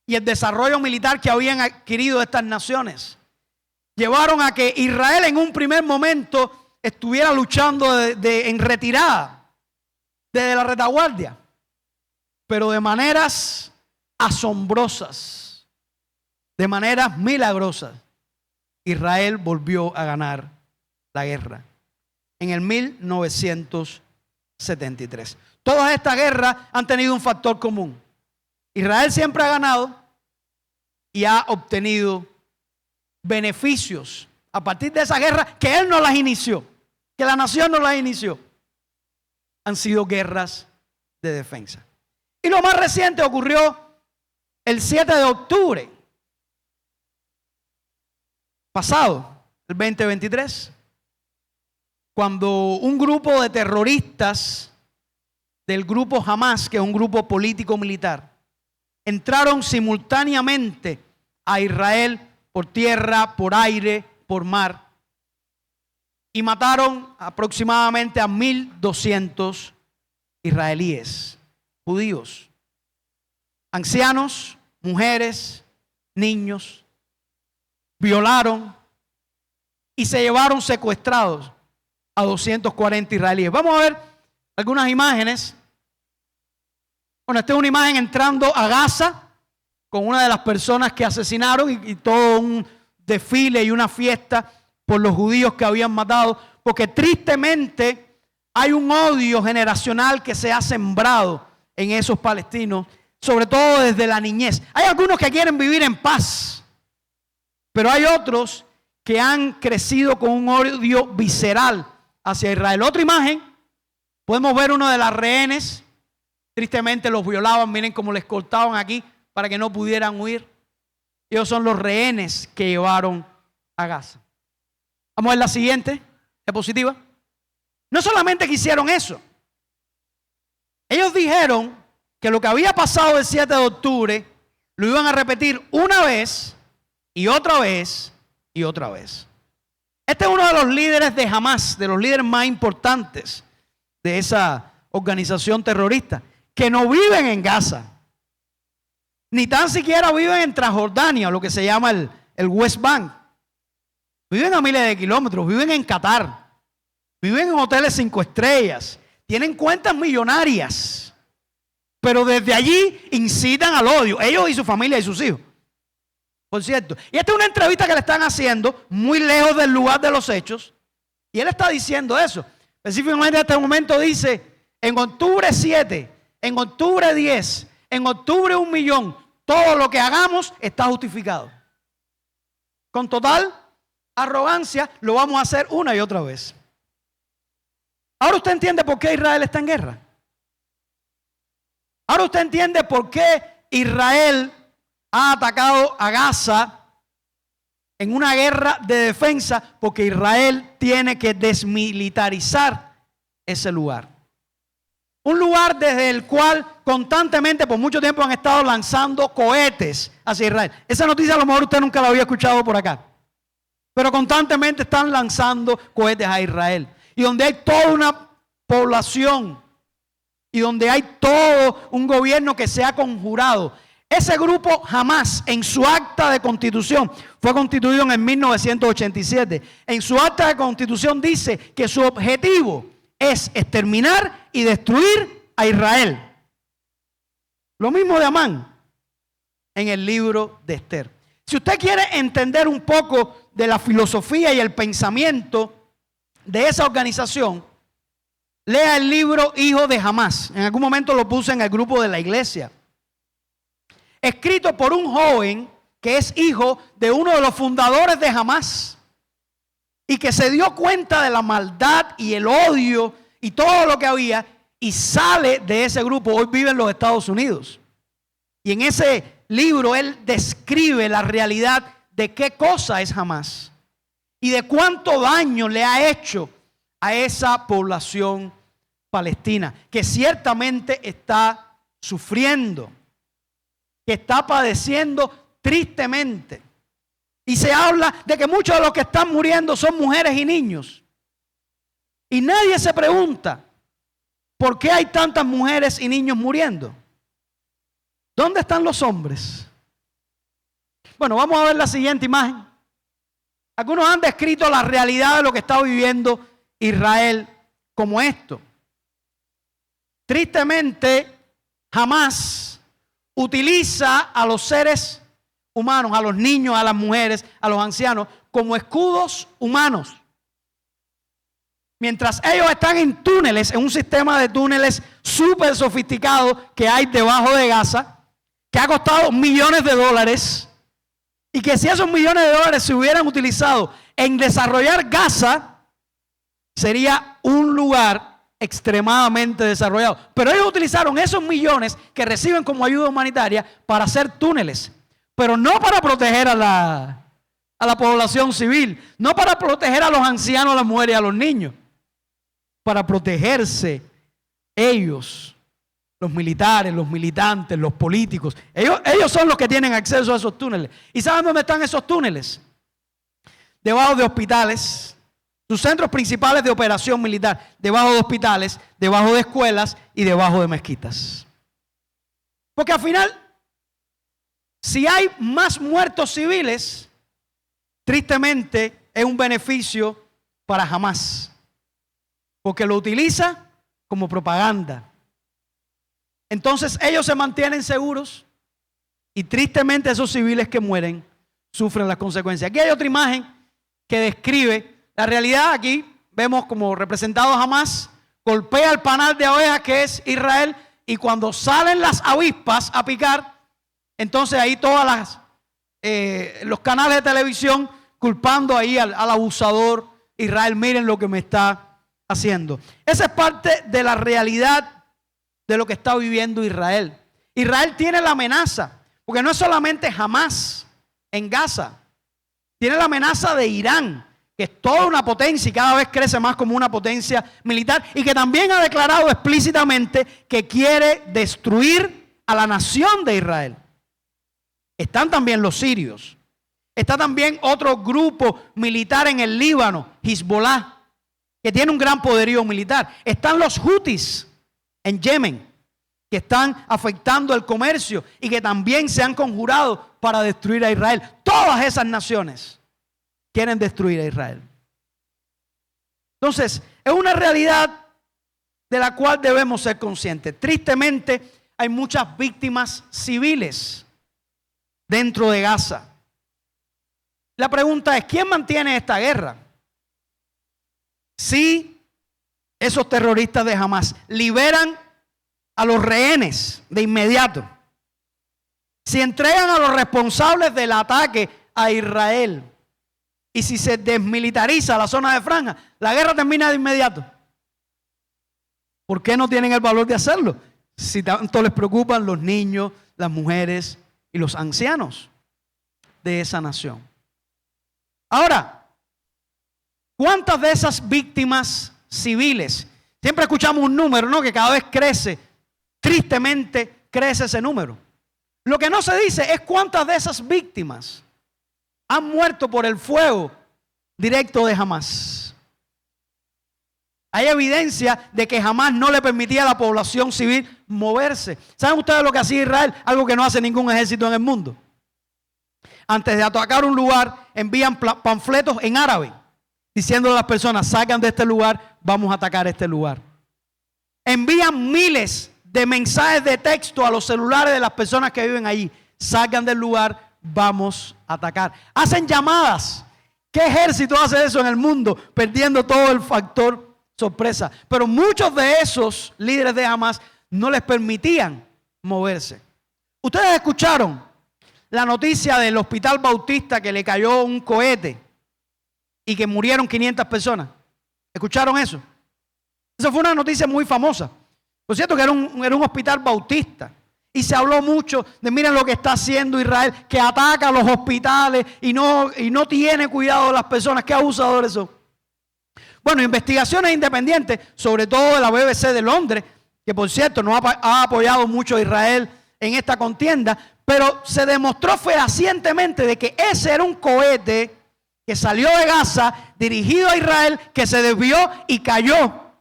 y el desarrollo militar que habían adquirido estas naciones llevaron a que Israel en un primer momento estuviera luchando en retirada, desde la retaguardia, pero de maneras asombrosas, de maneras milagrosas. Israel volvió a ganar la guerra en el 1973. Todas estas guerras han tenido un factor común. Israel siempre ha ganado, y ha obtenido beneficios a partir de esa guerra que él no las inició, que la nación no las inició. Han sido guerras de defensa. Y lo más reciente ocurrió el 7 de octubre pasado, el 2023, cuando un grupo de terroristas del grupo Hamas, que es un grupo político militar, entraron simultáneamente a Israel por tierra, por aire, por mar, y mataron aproximadamente a 1.200 israelíes, judíos, ancianos, mujeres, niños. Violaron y se llevaron secuestrados a 240 israelíes. Vamos a ver algunas imágenes. Bueno, esta es una imagen entrando a Gaza con una de las personas que asesinaron y todo un desfile y una fiesta por los judíos que habían matado, porque tristemente hay un odio generacional que se ha sembrado en esos palestinos, sobre todo desde la niñez. Hay algunos que quieren vivir en paz, pero hay otros que han crecido con un odio visceral hacia Israel. Otra imagen, podemos ver uno de las rehenes. Tristemente los violaban, miren cómo les cortaban aquí para que no pudieran huir. Ellos son los rehenes que llevaron a Gaza. Vamos a ver la siguiente diapositiva. No solamente que hicieron eso. Ellos dijeron que lo que había pasado el 7 de octubre lo iban a repetir una vez y otra vez y otra vez. Este es uno de los líderes de Hamas, de los líderes más importantes de esa organización terrorista, que no viven en Gaza, ni tan siquiera viven en Transjordania, lo que se llama el West Bank. Viven a miles de kilómetros, viven en Qatar, viven en hoteles 5 estrellas, tienen cuentas millonarias, pero desde allí incitan al odio, ellos y su familia y sus hijos. Por cierto, y esta es una entrevista que le están haciendo muy lejos del lugar de los hechos, y él está diciendo eso. Específicamente en este momento dice, en octubre 7, en octubre 10, en octubre 1 millón, todo lo que hagamos está justificado. Con total arrogancia lo vamos a hacer una y otra vez. Ahora usted entiende por qué Israel está en guerra. Ahora usted entiende por qué Israel ha atacado a Gaza en una guerra de defensa, porque Israel tiene que desmilitarizar ese lugar. Un lugar desde el cual constantemente por mucho tiempo han estado lanzando cohetes hacia Israel. Esa noticia a lo mejor usted nunca la había escuchado por acá. Pero constantemente están lanzando cohetes a Israel. Y donde hay toda una población y donde hay todo un gobierno que se ha conjurado. Ese grupo Hamas, en su acta de constitución, fue constituido en el 1987. En su acta de constitución dice que su objetivo es exterminar y destruir a Israel. Lo mismo de Amán en el libro de Esther. Si usted quiere entender un poco de la filosofía y el pensamiento de esa organización, lea el libro Hijo de Hamas. En algún momento lo puse en el grupo de la iglesia. Escrito por un joven que es hijo de uno de los fundadores de Hamas y que se dio cuenta de la maldad y el odio y todo lo que había y sale de ese grupo. Hoy vive en los Estados Unidos. Y en ese libro él describe la realidad de qué cosa es Hamas y de cuánto daño le ha hecho a esa población palestina, que ciertamente está sufriendo, que está padeciendo tristemente. Y se habla de que muchos de los que están muriendo son mujeres y niños. Y nadie se pregunta por qué hay tantas mujeres y niños muriendo. ¿Dónde están los hombres? Bueno, vamos a ver la siguiente imagen. Algunos han descrito la realidad de lo que está viviendo Israel como esto. Tristemente, Hamas utiliza a los seres humanos, a los niños, a las mujeres, a los ancianos, como escudos humanos. Mientras ellos están en túneles, en un sistema de túneles súper sofisticado que hay debajo de Gaza, que ha costado millones de dólares, Y que si esos millones de dólares se hubieran utilizado en desarrollar Gaza, sería un lugar extremadamente desarrollado. Pero ellos utilizaron esos millones que reciben como ayuda humanitaria para hacer túneles, pero no para proteger a la población civil, no para proteger a los ancianos, a las mujeres y a los niños, para protegerse ellos, los militares, los militantes, los políticos. Ellos son los que tienen acceso a esos túneles. ¿Y saben dónde están esos túneles? Debajo de hospitales, sus centros principales de operación militar, debajo de hospitales, debajo de escuelas y debajo de mezquitas. Porque al final, si hay más muertos civiles, tristemente es un beneficio para Hamás, porque lo utiliza como propaganda. Entonces ellos se mantienen seguros y tristemente esos civiles que mueren sufren las consecuencias. Aquí hay otra imagen que describe la realidad. Aquí vemos como representado Hamás golpea el panal de abejas que es Israel, y cuando salen las avispas a picar, entonces ahí todas los canales de televisión culpando ahí al abusador Israel. Miren lo que me está haciendo. Esa es parte de la realidad de lo que está viviendo Israel. Israel tiene la amenaza, porque no es solamente Hamás en Gaza, tiene la amenaza de Irán, que es toda una potencia y cada vez crece más como una potencia militar, y que también ha declarado explícitamente que quiere destruir a la nación de Israel. Están también los sirios, está también otro grupo militar en el Líbano, Hezbollah, que tiene un gran poderío militar. Están los Houthis en Yemen, que están afectando el comercio y que también se han conjurado para destruir a Israel. Todas esas naciones quieren destruir a Israel. Entonces, es una realidad de la cual debemos ser conscientes. Tristemente, hay muchas víctimas civiles dentro de Gaza. La pregunta es, ¿quién mantiene esta guerra? Si esos terroristas de Hamás liberan a los rehenes de inmediato, si entregan a los responsables del ataque a Israel, y si se desmilitariza la zona de Franja, la guerra termina de inmediato. ¿Por qué no tienen el valor de hacerlo? Si tanto les preocupan los niños, las mujeres y los ancianos de esa nación. Ahora, ¿cuántas de esas víctimas civiles? Siempre escuchamos un número, ¿no? Que cada vez crece, tristemente crece ese número. Lo que no se dice es cuántas de esas víctimas han muerto por el fuego directo de Hamás. Hay evidencia de que Hamás no le permitía a la población civil moverse. ¿Saben ustedes lo que hacía Israel? Algo que no hace ningún ejército en el mundo. Antes de atacar un lugar, envían panfletos en árabe, diciéndole a las personas, salgan de este lugar, vamos a atacar este lugar. Envían miles de mensajes de texto a los celulares de las personas que viven allí. Salgan del lugar, vamos a atacar. Hacen llamadas. ¿Qué ejército hace eso en el mundo? Perdiendo todo el factor sorpresa. Pero muchos de esos líderes de Hamás no les permitían moverse. Ustedes escucharon la noticia del Hospital Bautista que le cayó un cohete y que murieron 500 personas. ¿Escucharon eso? Esa fue una noticia muy famosa. Por cierto que era un hospital bautista. Y se habló mucho de miren lo que está haciendo Israel, que ataca a los hospitales y no tiene cuidado de las personas. ¿Qué abusadores son? Bueno, investigaciones independientes, sobre todo de la BBC de Londres, que por cierto no ha apoyado mucho a Israel en esta contienda, pero se demostró fehacientemente de que ese era un cohete que salió de Gaza, dirigido a Israel, que se desvió y cayó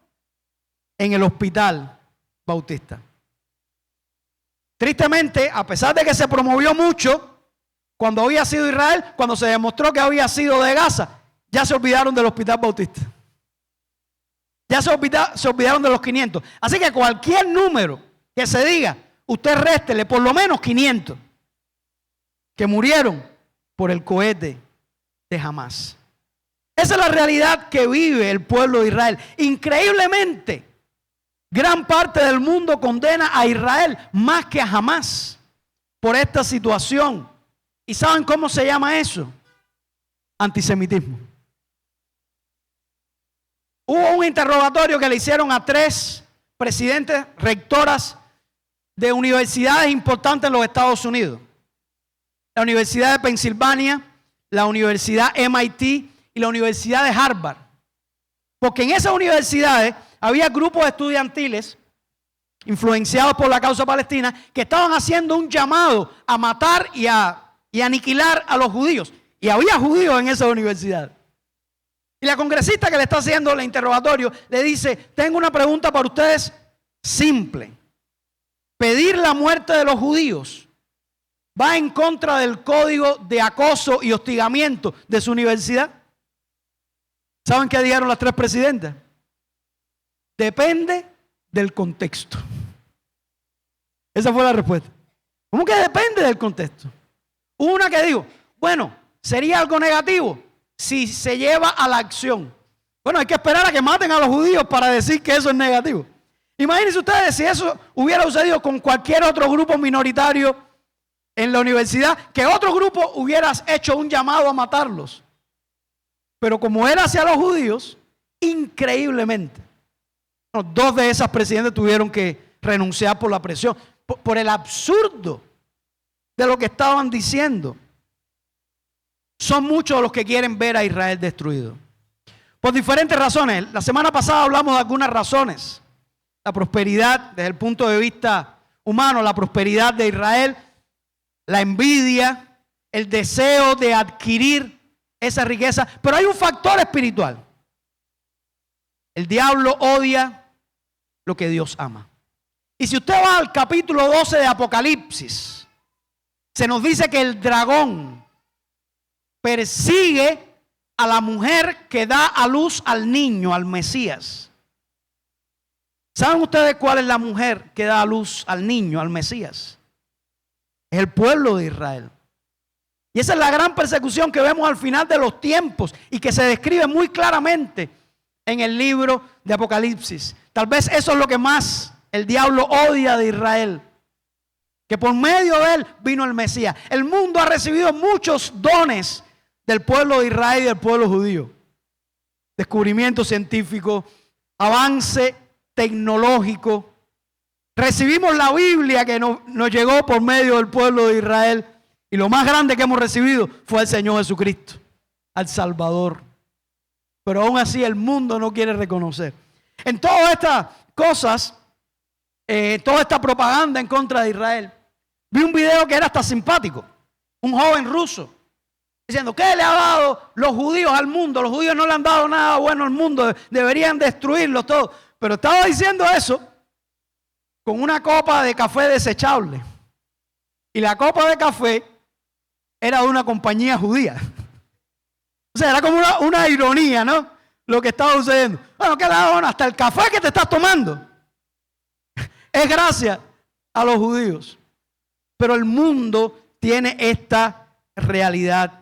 en el hospital bautista. Tristemente, a pesar de que se promovió mucho cuando había sido Israel, cuando se demostró que había sido de Gaza, ya se olvidaron del Hospital Bautista. Ya se olvidaron de los 500. Así que cualquier número que se diga, usted réstele por lo menos 500 que murieron por el cohete de Hamás. Esa es la realidad que vive el pueblo de Israel. Increíblemente, gran parte del mundo condena a Israel más que a Hamás por esta situación ¿Y saben cómo se llama eso? Antisemitismo. Hubo un interrogatorio que le hicieron a 3 presidentes, rectoras de universidades importantes en los Estados Unidos. La Universidad de Pensilvania, la Universidad MIT y la Universidad de Harvard. Porque en esas universidades había grupos estudiantiles influenciados por la causa palestina que estaban haciendo un llamado a matar y aniquilar a los judíos. Y había judíos en esa universidad. Y la congresista que le está haciendo el interrogatorio le dice: tengo una pregunta para ustedes simple. Pedir la muerte de los judíos va en contra del código de acoso y hostigamiento de su universidad. ¿Saben qué dijeron las 3 presidentas? Depende del contexto. Esa fue la respuesta. ¿Cómo que depende del contexto? Una que dijo, bueno, sería algo negativo si se lleva a la acción. Bueno, hay que esperar a que maten a los judíos para decir que eso es negativo. Imagínense ustedes si eso hubiera sucedido con cualquier otro grupo minoritario en la universidad, que otro grupo hubiera hecho un llamado a matarlos. Pero como era hacia los judíos, increíblemente, 2 de esas presidentes tuvieron que renunciar por la presión, por el absurdo de lo que estaban diciendo. Son muchos los que quieren ver a Israel destruido. Por diferentes razones. La semana pasada hablamos de algunas razones. La prosperidad desde el punto de vista humano, la prosperidad de Israel, la envidia, el deseo de adquirir esa riqueza. Pero hay un factor espiritual. El diablo odia lo que Dios ama. Y si usted va al capítulo 12 de Apocalipsis, se nos dice que el dragón persigue a la mujer que da a luz al niño, al Mesías. ¿Saben ustedes cuál es la mujer que da a luz al niño, al Mesías? Es el pueblo de Israel. Y esa es la gran persecución que vemos al final de los tiempos y que se describe muy claramente en el libro de Apocalipsis. Tal vez eso es lo que más el diablo odia de Israel. Que por medio de él vino el Mesías. El mundo ha recibido muchos dones del pueblo de Israel y del pueblo judío. Descubrimiento científico, avance tecnológico. Recibimos la Biblia que nos llegó por medio del pueblo de Israel. Y lo más grande que hemos recibido fue el Señor Jesucristo, al Salvador. Pero aún así el mundo no quiere reconocer. En todas estas cosas, toda esta propaganda en contra de Israel, vi un video que era hasta simpático. Un joven ruso diciendo, ¿qué le ha dado los judíos al mundo? Los judíos no le han dado nada bueno al mundo, deberían destruirlo todo. Pero estaba diciendo eso con una copa de café desechable. Y la copa de café era de una compañía judía. O sea, era como una ironía, ¿no? Lo que estaba sucediendo. Bueno, ¿qué le ha dado? Hasta el café que te estás tomando es gracias a los judíos. Pero el mundo tiene esta realidad.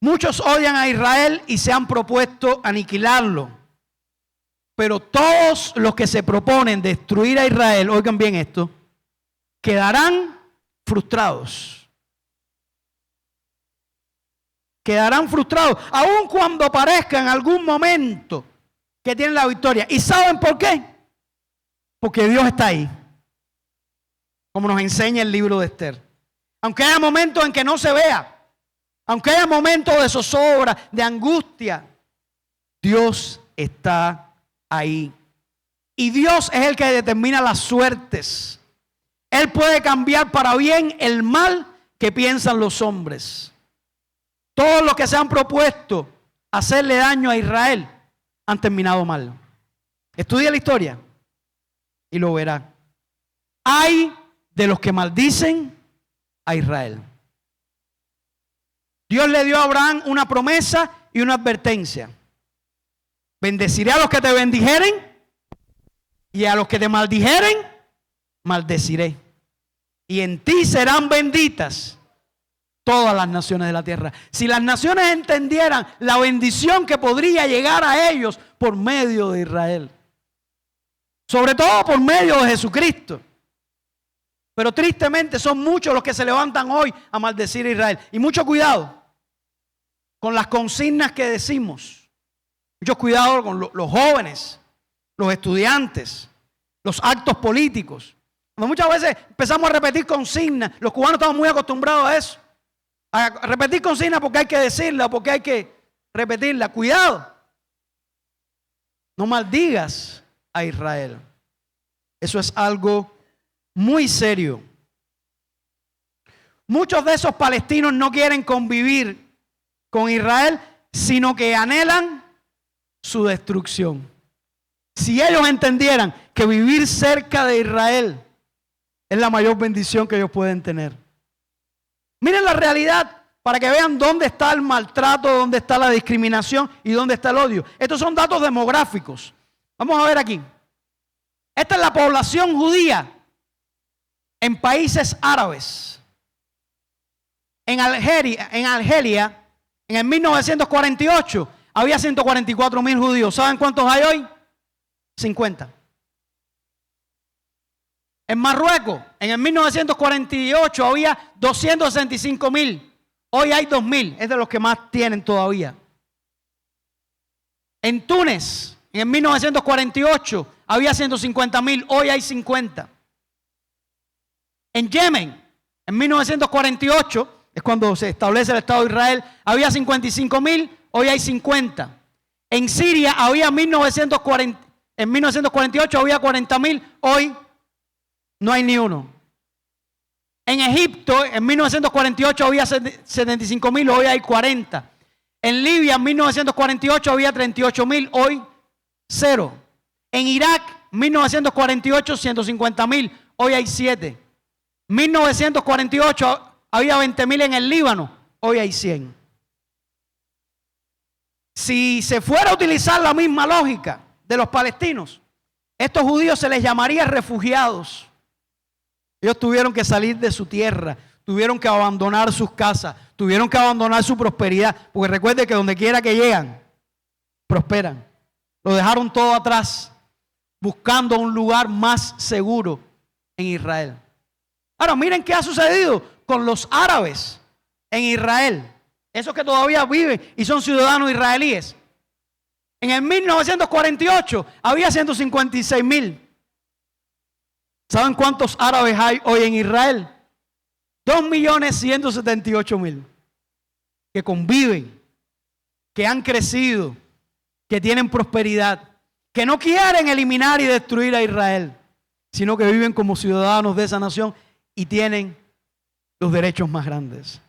Muchos odian a Israel y se han propuesto aniquilarlo. Pero todos los que se proponen destruir a Israel, oigan bien esto, quedarán frustrados. Quedarán frustrados, aun cuando parezca en algún momento que tienen la victoria. ¿Y saben por qué? Porque Dios está ahí, como nos enseña el libro de Esther. Aunque haya momentos en que no se vea, aunque haya momentos de zozobra, de angustia, Dios está ahí. Y Dios es el que determina las suertes. Él puede cambiar para bien el mal que piensan los hombres. Todos los que se han propuesto hacerle daño a Israel han terminado mal. Estudia la historia y lo verá. Ay de los que maldicen a Israel. Dios le dio a Abraham una promesa y una advertencia. Bendeciré a los que te bendijeren y a los que te maldijeren, maldeciré. Y en ti serán benditas todas las naciones de la tierra. Si las naciones entendieran la bendición que podría llegar a ellos por medio de Israel. Sobre todo por medio de Jesucristo. Pero tristemente son muchos los que se levantan hoy a maldecir a Israel. Y mucho cuidado con las consignas que decimos. Mucho cuidado con los jóvenes, los estudiantes, los actos políticos. Cuando muchas veces empezamos a repetir consignas, los cubanos estamos muy acostumbrados a eso. A repetir consignas porque hay que decirla, porque hay que repetirla. Cuidado. No maldigas a Israel. Eso es algo muy serio. Muchos de esos palestinos no quieren convivir con Israel, sino que anhelan su destrucción. Si ellos entendieran que vivir cerca de Israel es la mayor bendición que ellos pueden tener. Miren la realidad para que vean dónde está el maltrato, dónde está la discriminación y dónde está el odio. Estos son datos demográficos. Vamos a ver aquí. Esta es la población judía en países árabes. En Argelia, en el 1948, había 144,000 judíos. ¿Saben cuántos hay hoy? 50. En Marruecos, en el 1948, había 265,000. Hoy hay 2,000. Es de los que más tienen todavía. En Túnez, en el 1948, había 150,000. Hoy hay 50. En Yemen, en 1948, es cuando se establece el Estado de Israel, había 55,000, hoy hay 50. En Siria había en 1948 había 40,000, hoy no hay ni uno. En Egipto, en 1948 había 75,000, hoy hay 40. En Libia, en 1948 había 38,000, hoy 0. En Irak, 1948, 150,000, hoy hay 7. 1948 había 20,000 en el Líbano, hoy hay 100. Si se fuera a utilizar la misma lógica de los palestinos, estos judíos se les llamaría refugiados. Ellos tuvieron que salir de su tierra, tuvieron que abandonar sus casas, tuvieron que abandonar su prosperidad, porque recuerde que donde quiera que llegan, prosperan. Lo dejaron todo atrás, buscando un lugar más seguro en Israel. Ahora miren qué ha sucedido con los árabes en Israel. Esos que todavía viven y son ciudadanos israelíes. En el 1948 había 156,000. ¿Saben cuántos árabes hay hoy en Israel? 2,178,000. Que conviven, que han crecido, que tienen prosperidad, que no quieren eliminar y destruir a Israel, sino que viven como ciudadanos de esa nación y tienen los derechos más grandes.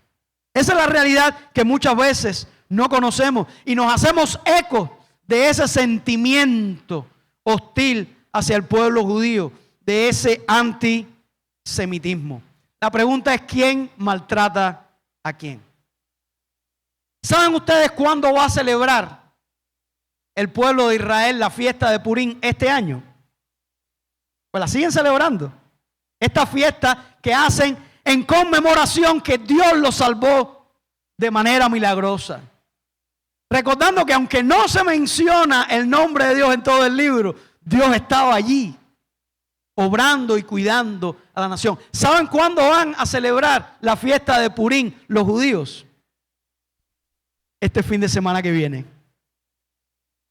Esa es la realidad que muchas veces no conocemos y nos hacemos eco de ese sentimiento hostil hacia el pueblo judío, de ese antisemitismo. La pregunta es: ¿quién maltrata a quién? ¿Saben ustedes cuándo va a celebrar el pueblo de Israel la fiesta de Purim este año? Pues la siguen celebrando. Esta fiesta que hacen en conmemoración que Dios los salvó de manera milagrosa. Recordando que aunque no se menciona el nombre de Dios en todo el libro, Dios estaba allí, obrando y cuidando a la nación. ¿Saben cuándo van a celebrar la fiesta de Purim los judíos? Este fin de semana que viene.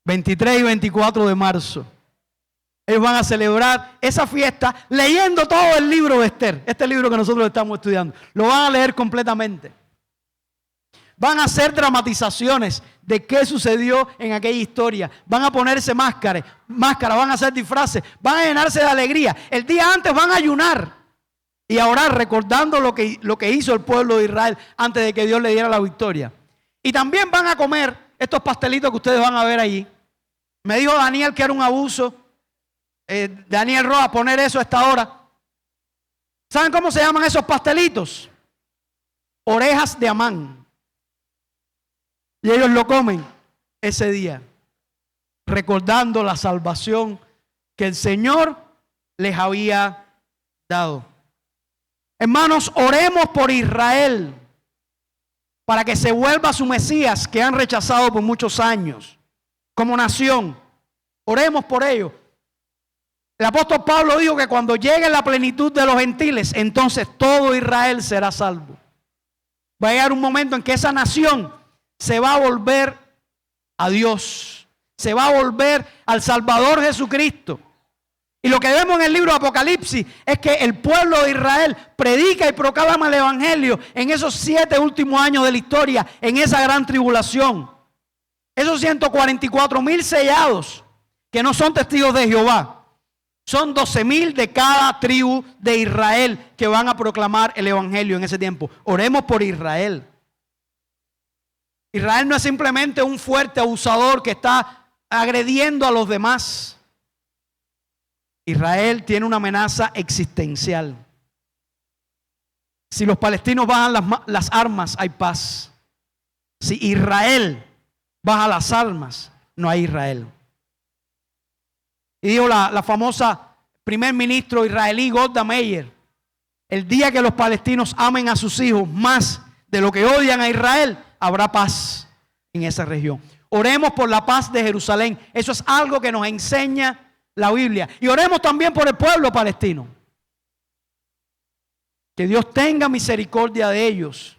23 y 24 de marzo. Ellos van a celebrar esa fiesta leyendo todo el libro de Esther. Este libro que nosotros estamos estudiando. Lo van a leer completamente. Van a hacer dramatizaciones de qué sucedió en aquella historia. Van a ponerse máscaras, van a hacer disfraces, van a llenarse de alegría. El día antes van a ayunar y a orar recordando lo que hizo el pueblo de Israel antes de que Dios le diera la victoria. Y también van a comer estos pastelitos que ustedes van a ver allí. Me dijo Daniel que era un abuso. Daniel Roa, poner eso a esta hora. ¿Saben cómo se llaman esos pastelitos? Orejas de Amán. Y ellos lo comen ese día, recordando la salvación que el Señor les había dado. Hermanos, oremos por Israel para que se vuelva su Mesías que han rechazado por muchos años como nación. Oremos por ellos. El apóstol Pablo dijo que cuando llegue la plenitud de los gentiles, entonces todo Israel será salvo. Va a llegar un momento en que esa nación se va a volver a Dios, se va a volver al Salvador Jesucristo. Y lo que vemos en el libro de Apocalipsis es que el pueblo de Israel predica y proclama el evangelio en esos 7 últimos años de la historia, en esa gran tribulación. Esos 144,000 sellados que no son testigos de Jehová, son 12,000 de cada tribu de Israel que van a proclamar el evangelio en ese tiempo. Oremos por Israel. Israel no es simplemente un fuerte abusador que está agrediendo a los demás. Israel tiene una amenaza existencial. Si los palestinos bajan las armas, hay paz. Si Israel baja las armas, no hay Israel. Y dijo la famosa primer ministro israelí Golda Meir: el día que los palestinos amen a sus hijos más de lo que odian a Israel, habrá paz en esa región. Oremos por la paz de Jerusalén. Eso es algo que nos enseña la Biblia. Y oremos también por el pueblo palestino. Que Dios tenga misericordia de ellos.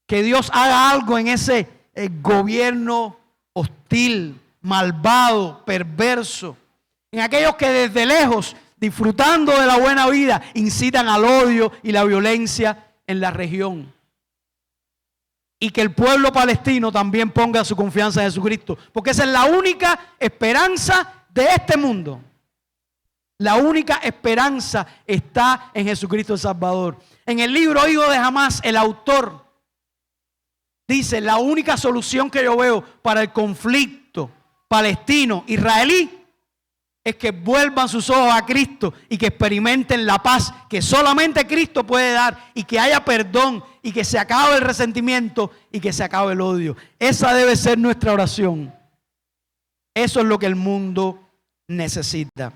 Que Dios haga algo en ese gobierno hostil, malvado, perverso. En aquellos que desde lejos, disfrutando de la buena vida, incitan al odio y la violencia en la región. Y que el pueblo palestino también ponga su confianza en Jesucristo, porque esa es la única esperanza de este mundo. La única esperanza está en Jesucristo el Salvador. En el libro Hijo de Hamás, el autor dice: la única solución que yo veo para el conflicto palestino-israelí es que vuelvan sus ojos a Cristo y que experimenten la paz que solamente Cristo puede dar, y que haya perdón y que se acabe el resentimiento y que se acabe el odio. Esa debe ser nuestra oración. Eso es lo que el mundo necesita.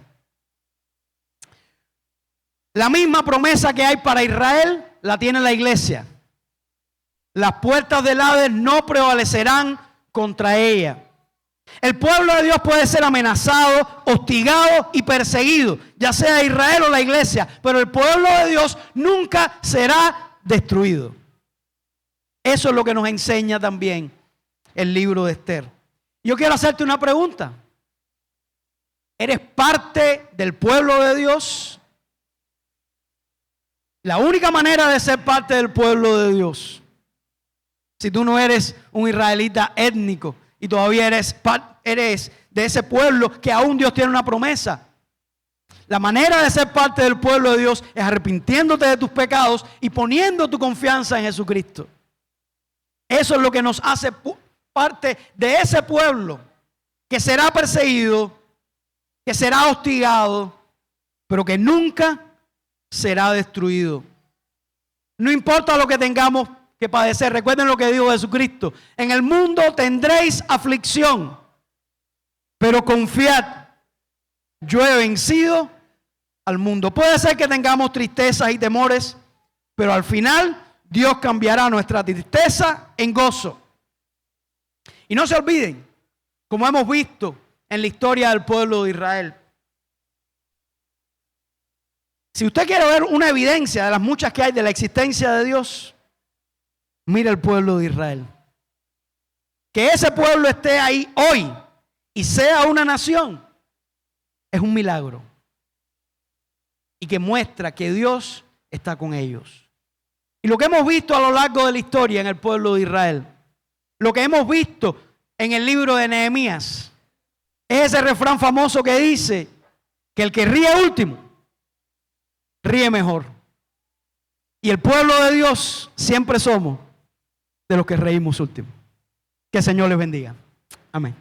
La misma promesa que hay para Israel la tiene la iglesia. Las puertas del Hades no prevalecerán contra ella. El pueblo de Dios puede ser amenazado, hostigado y perseguido, ya sea Israel o la iglesia, pero el pueblo de Dios nunca será destruido. Eso es lo que nos enseña también el libro de Esther. Yo quiero hacerte una pregunta. ¿Eres parte del pueblo de Dios? La única manera de ser parte del pueblo de Dios, si tú no eres un israelita étnico y todavía eres de ese pueblo que aún Dios tiene una promesa, la manera de ser parte del pueblo de Dios es arrepintiéndote de tus pecados y poniendo tu confianza en Jesucristo. Eso es lo que nos hace parte de ese pueblo que será perseguido, que será hostigado, pero que nunca será destruido. No importa lo que tengamos que padecer. Recuerden lo que dijo Jesucristo: en el mundo tendréis aflicción, pero confiad, yo he vencido al mundo. Puede ser que tengamos tristezas y temores, pero al final Dios cambiará nuestra tristeza en gozo. Y no se olviden, como hemos visto en la historia del pueblo de Israel, si usted quiere ver una evidencia de las muchas que hay de la existencia de Dios, mire el pueblo de Israel. Que ese pueblo esté ahí hoy y sea una nación es un milagro. Y que muestra que Dios está con ellos. Y lo que hemos visto a lo largo de la historia en el pueblo de Israel, lo que hemos visto en el libro de Nehemías, es ese refrán famoso que dice que el que ríe último, ríe mejor. Y el pueblo de Dios siempre somos de los que reímos último. Que el Señor les bendiga. Amén.